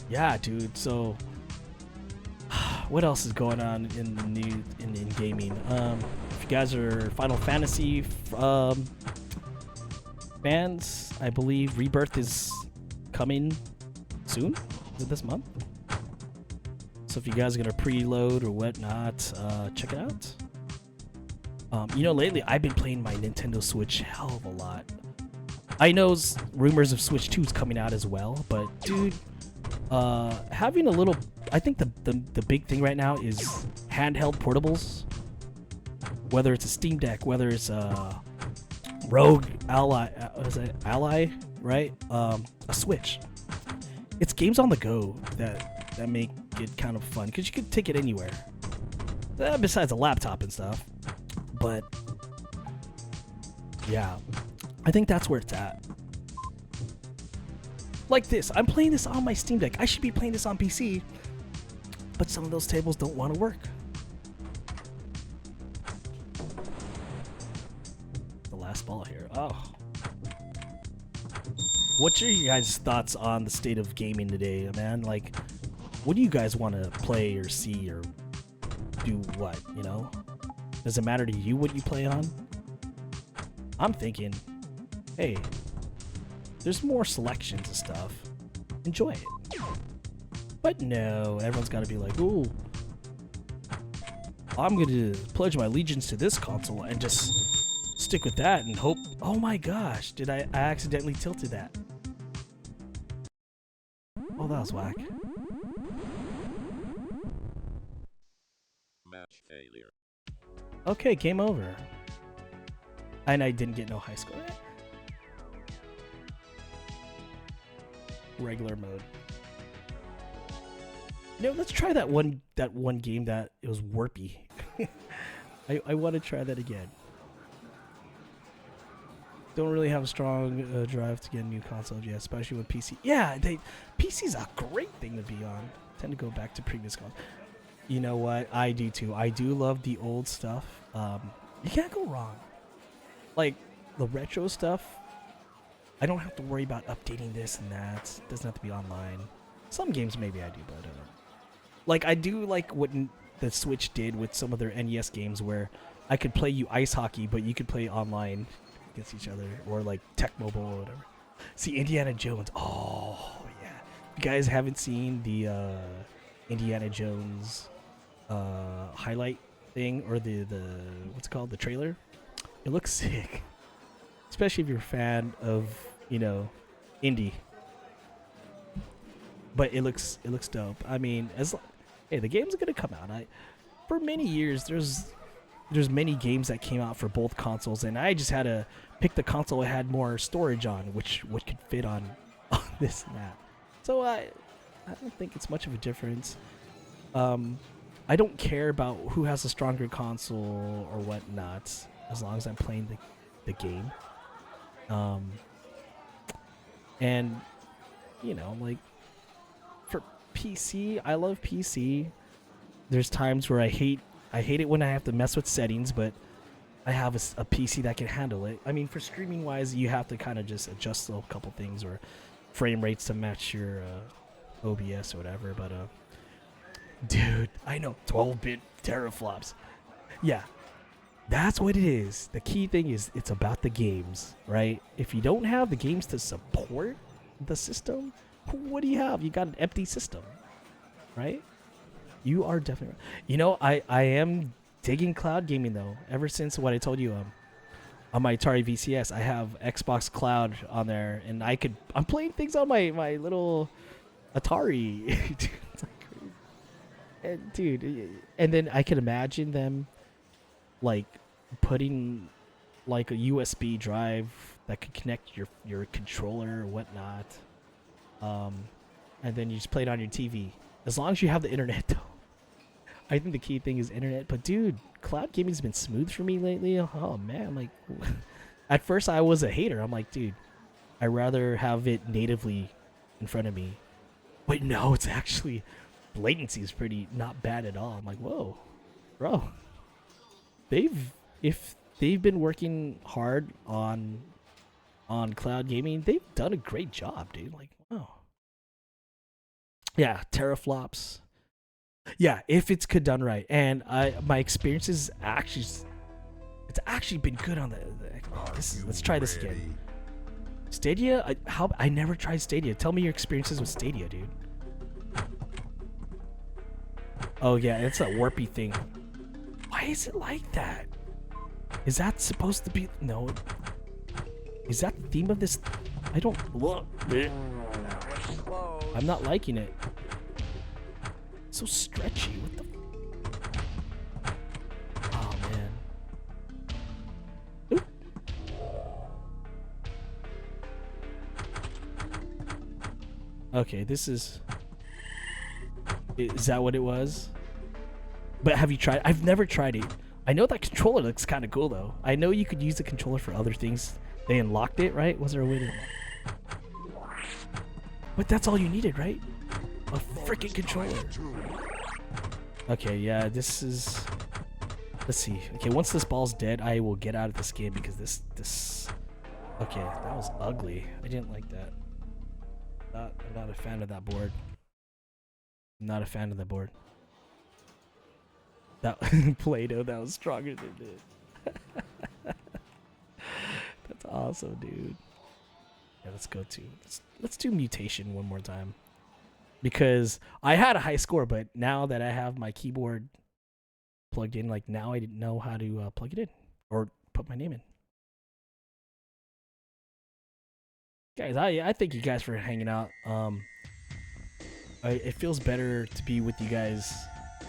Yeah, dude. So, what else is going on in the in gaming? If you guys are Final Fantasy fans, I believe Rebirth is coming soon. Is it this month? So if you guys are gonna preload or whatnot, check it out. You know, lately I've been playing my Nintendo Switch hell of a lot. I know rumors of Switch 2 is coming out as well, but dude, having a little, I think the big thing right now is handheld portables. Whether it's a Steam Deck, whether it's a Rogue Ally, Ally, right? A Switch. It's games on the go that make it kind of fun because you can take it anywhere. Besides a laptop and stuff, but yeah, I think that's where it's at. Like this, I'm playing this on my Steam Deck. I should be playing this on PC, but some of those tables don't want to work. The last ball here. Oh. What's your guys' thoughts on the state of gaming today, man? Like, what do you guys want to play or see or do what, you know? Does it matter to you what you play on? I'm thinking, hey, there's more selections of stuff. Enjoy it. But no, everyone's got to be like, ooh, I'm going to pledge my allegiance to this console and just stick with that and hope. Oh my gosh, did I accidentally tilted that? Oh, that was whack. Match failure. Okay, game over. And I didn't get no high score. Regular mode. No, let's try that one game that it was warpy. I want to try that again. Don't really have a strong drive to get a new console yet, especially with PC. Yeah, PC's a great thing to be on. Tend to go back to previous consoles. You know what? I do too. I do love the old stuff. You can't go wrong. Like the retro stuff, I don't have to worry about updating this and that. It doesn't have to be online. Some games maybe I do, but like I do like what the Switch did with some of their NES games, where I could play you ice hockey, but you could play online against each other, or like Tech Mobile or whatever. See, Indiana Jones. Oh yeah, you guys haven't seen the Indiana Jones highlight thing, or the what's it called, the trailer? It looks sick, especially if you're a fan of, you know, indie. But it looks dope. I mean, hey, the game's gonna come out. For many years there's many games that came out for both consoles, and I just had to pick the console that had more storage on, which could fit on this and that. So I don't think it's much of a difference. I don't care about who has a stronger console or whatnot, as long as I'm playing the game. And you know, like, for PC, I love PC. There's times where I hate it when I have to mess with settings, but I have a PC that can handle it. I mean, for streaming wise, you have to kind of just adjust a couple things, or frame rates to match your OBS or whatever. But dude, I know 12-bit teraflops. Yeah, that's what it is. The key thing is it's about the games, right? If you don't have the games to support the system, what do you have? You got an empty system, right? You are definitely right. You know, I am digging cloud gaming though. Ever since what I told you, on my Atari VCS, I have Xbox Cloud on there, and I'm playing things on my little Atari. It's like crazy. And dude, and then I can imagine them like putting like a USB drive that could connect your controller or whatnot, and then you just play it on your TV, as long as you have the internet though. I think the key thing is internet. But dude, cloud gaming's been smooth for me lately. Oh man, like at first I was a hater. I'm like, dude, I'd rather have it natively in front of me. But no, it's actually, latency is pretty not bad at all. I'm like, whoa, bro. If they've been working hard on cloud gaming, they've done a great job, dude. Like, wow. Yeah, teraflops. Yeah, if it's done right. And my experience is it's actually been good on the let's try this again. Stadia? I never tried Stadia. Tell me your experiences with Stadia, dude. Oh yeah, it's a warpy thing. Why is it like that? Is that supposed to be... No. Is that the theme of this? I don't... Look. I'm not liking it. It's so stretchy. What the... Oh, man. Oop. Okay, this is... Is that what it was? But have you tried? I've never tried it. I know that controller looks kind of cool, though. I know you could use the controller for other things. They unlocked it, right? Was there a way to... But that's all you needed, right? A freaking controller. Okay, yeah, this is... Let's see. Okay, once this ball's dead, I will get out of this game, because this... Okay, that was ugly. I didn't like that. I'm not a fan of that board. I'm not a fan of the board. That Play-Doh, that was stronger than it. That's awesome, dude. Yeah, let's do mutation one more time, because I had a high score, but now that I have my keyboard plugged in, like, now I didn't know how to plug it in or put my name in. Guys, I thank you guys for hanging out. It feels better to be with you guys,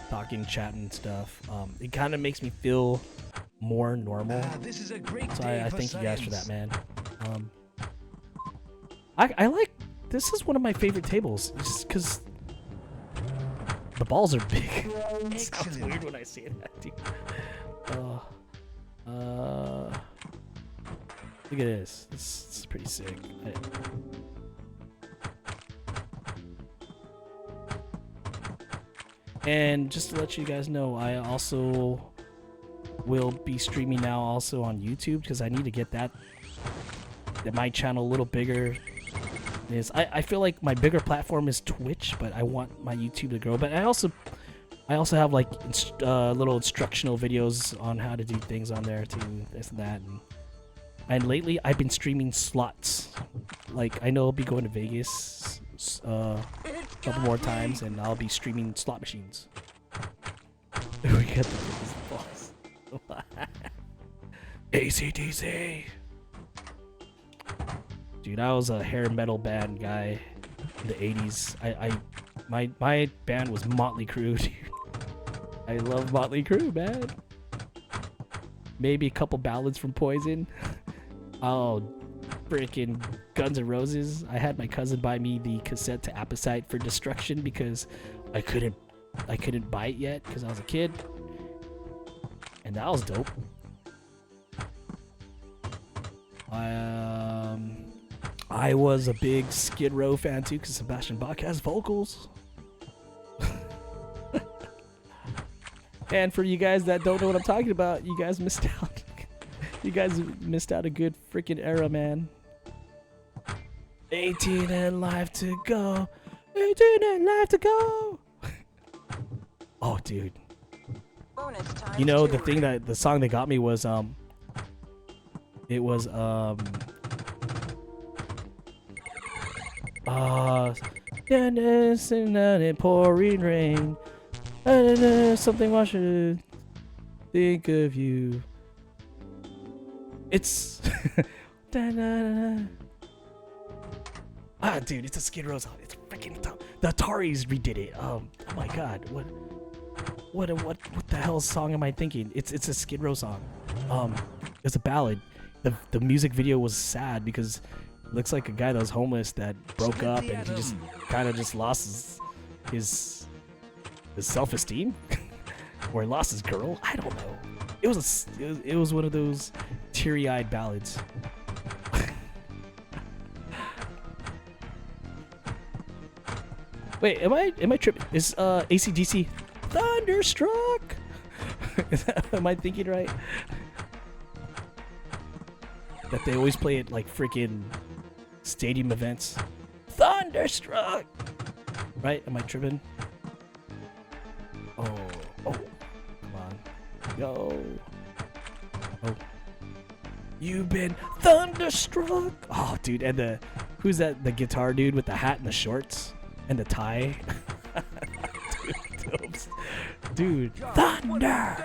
talking, chatting, and stuff. It kind of makes me feel more normal. This is a great So day I for thank you guys for that, science. man. I like, this is one of my favorite tables, just because the balls are big. It sounds weird when I say that, dude. Look at this. This is pretty sick. And just to let you guys know, I also will be streaming now also on YouTube, because I need to get my channel a little bigger. I feel like my bigger platform is Twitch, but I want my YouTube to grow. But I also I also have like little instructional videos on how to do things on there too, this and that. And lately, I've been streaming slots. Like I know I'll be going to Vegas a couple more times, and I'll be streaming slot machines. We got the biggest boss. ACDC. Dude, I was a hair metal band guy in the 80s. My band was Motley Crue, dude. I love Motley Crue, man. Maybe a couple ballads from Poison. Oh, freaking Guns N' Roses. I had my cousin buy me the cassette to Appetite for Destruction because I couldn't buy it yet because I was a kid. And that was dope. I was a big Skid Row fan too because Sebastian Bach has vocals. And for you guys that don't know what I'm talking about, you guys missed out. You guys missed out a good freaking era, man. 18 and life to go. 18 and life to go. Oh, dude. You know the thing that the song that got me was it was in pouring rain. Something I should think of you. It's dude, it's a Skid Row song. It's freaking the Ataris redid it. Oh my god, what the hell song am I thinking? It's a Skid Row song. It's a ballad. The music video was sad because it looks like a guy that was homeless that broke up and he just kind of just lost his self-esteem or lost his girl. I don't know. It was one of those teary-eyed ballads. Wait, am I tripping? Is AC/DC Thunderstruck? Am I thinking right? That they always play at like freaking stadium events. Thunderstruck! Right? Am I tripping? Oh, come on. Yo. Oh. You've been thunderstruck! Oh, dude, and who's that? The guitar dude with the hat and the shorts? And the tie? Dude, thunder!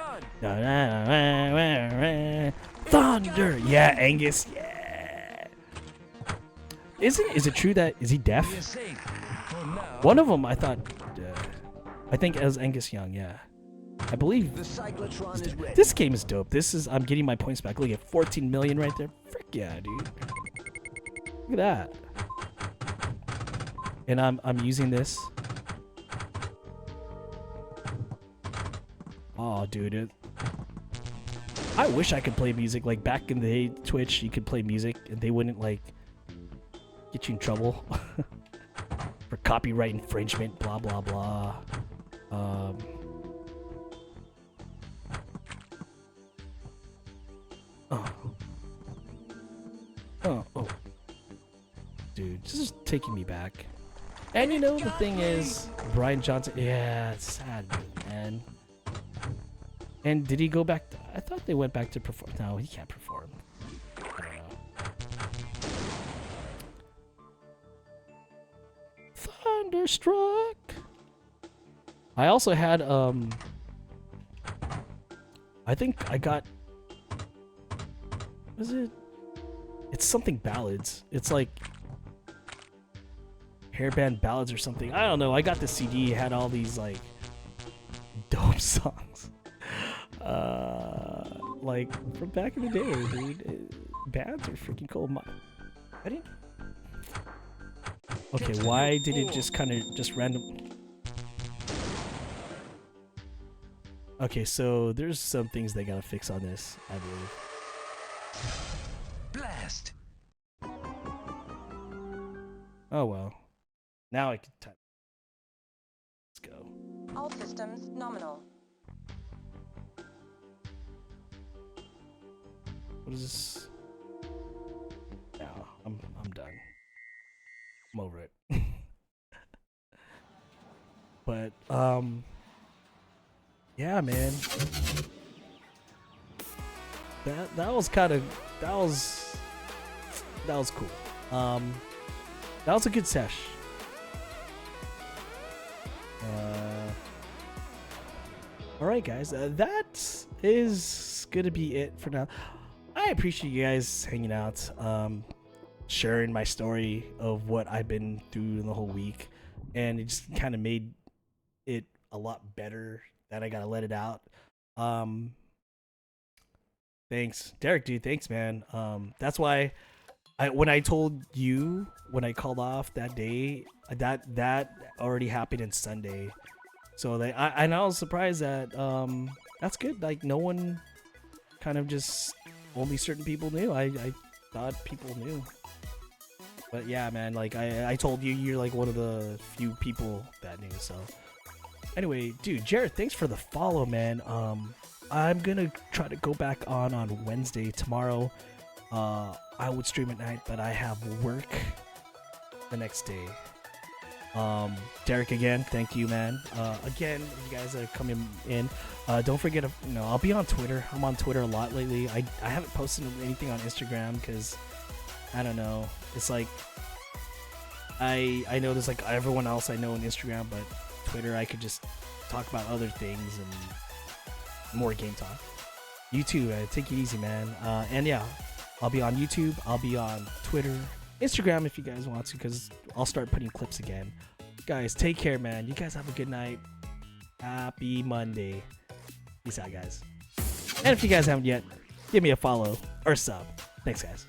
Thunder! Yeah, Angus, yeah! Is it true that, is he deaf? One of them, I thought, I think as Angus Young, yeah. I believe this game is dope. I'm getting my points back. Look at 14 million right there. Frick yeah, dude. Look at that. And I'm using this. Oh, dude. I wish I could play music. Like back in the day, Twitch, you could play music and they wouldn't like get you in trouble for copyright infringement, blah blah blah. Oh. Dude, this is taking me back. And you know, the thing is, Brian Johnson, yeah, it's sad, man. And did he go back? I thought they went back to perform. No, he can't perform. I don't know. Thunderstruck. I also had, I think I got, was it? It's something ballads. It's like hairband ballads or something. I don't know. I got the CD. It had all these like dope songs. Like from back in the day, dude. Bands are freaking cool. I didn't. Okay, why did it just kind of just random? Okay, so there's some things they gotta fix on this, I believe. Blast. Oh well. Now I can type. Let's go. All systems nominal. What is this? No, I'm done. I'm over it. But yeah, man. That was kind of that was cool. That was a good sesh. All right, guys. That is gonna be it for now. I appreciate you guys hanging out, sharing my story of what I've been through the whole week, and it just kind of made it a lot better that I gotta let it out. Um, Thanks, Derek, dude. Thanks, man. That's why when I told you when I called off that day, that already happened on Sunday. So and I was surprised that that's good. Like no one, kind of just only certain people knew. I thought people knew, but yeah, man. Like I told you, you're like one of the few people that knew. So anyway, dude, Jared, thanks for the follow, man. I'm gonna try to go back on Wednesday tomorrow. I would stream at night, but I have work the next day. Derek, again, thank you, man. Again, if you guys are coming in, don't forget to, I'll be on Twitter. I'm on Twitter a lot lately. I haven't posted anything on Instagram because I don't know. It's like I know there's like everyone else I know on Instagram, but Twitter I could just talk about other things and more game talk. You too, take it easy, man. And yeah, I'll be on YouTube. I'll be on Twitter, Instagram if you guys want to, because I'll start putting clips again. Guys, take care, man. You guys have a good night. Happy Monday. Peace out, guys. And if you guys haven't yet, give me a follow or sub. Thanks, guys.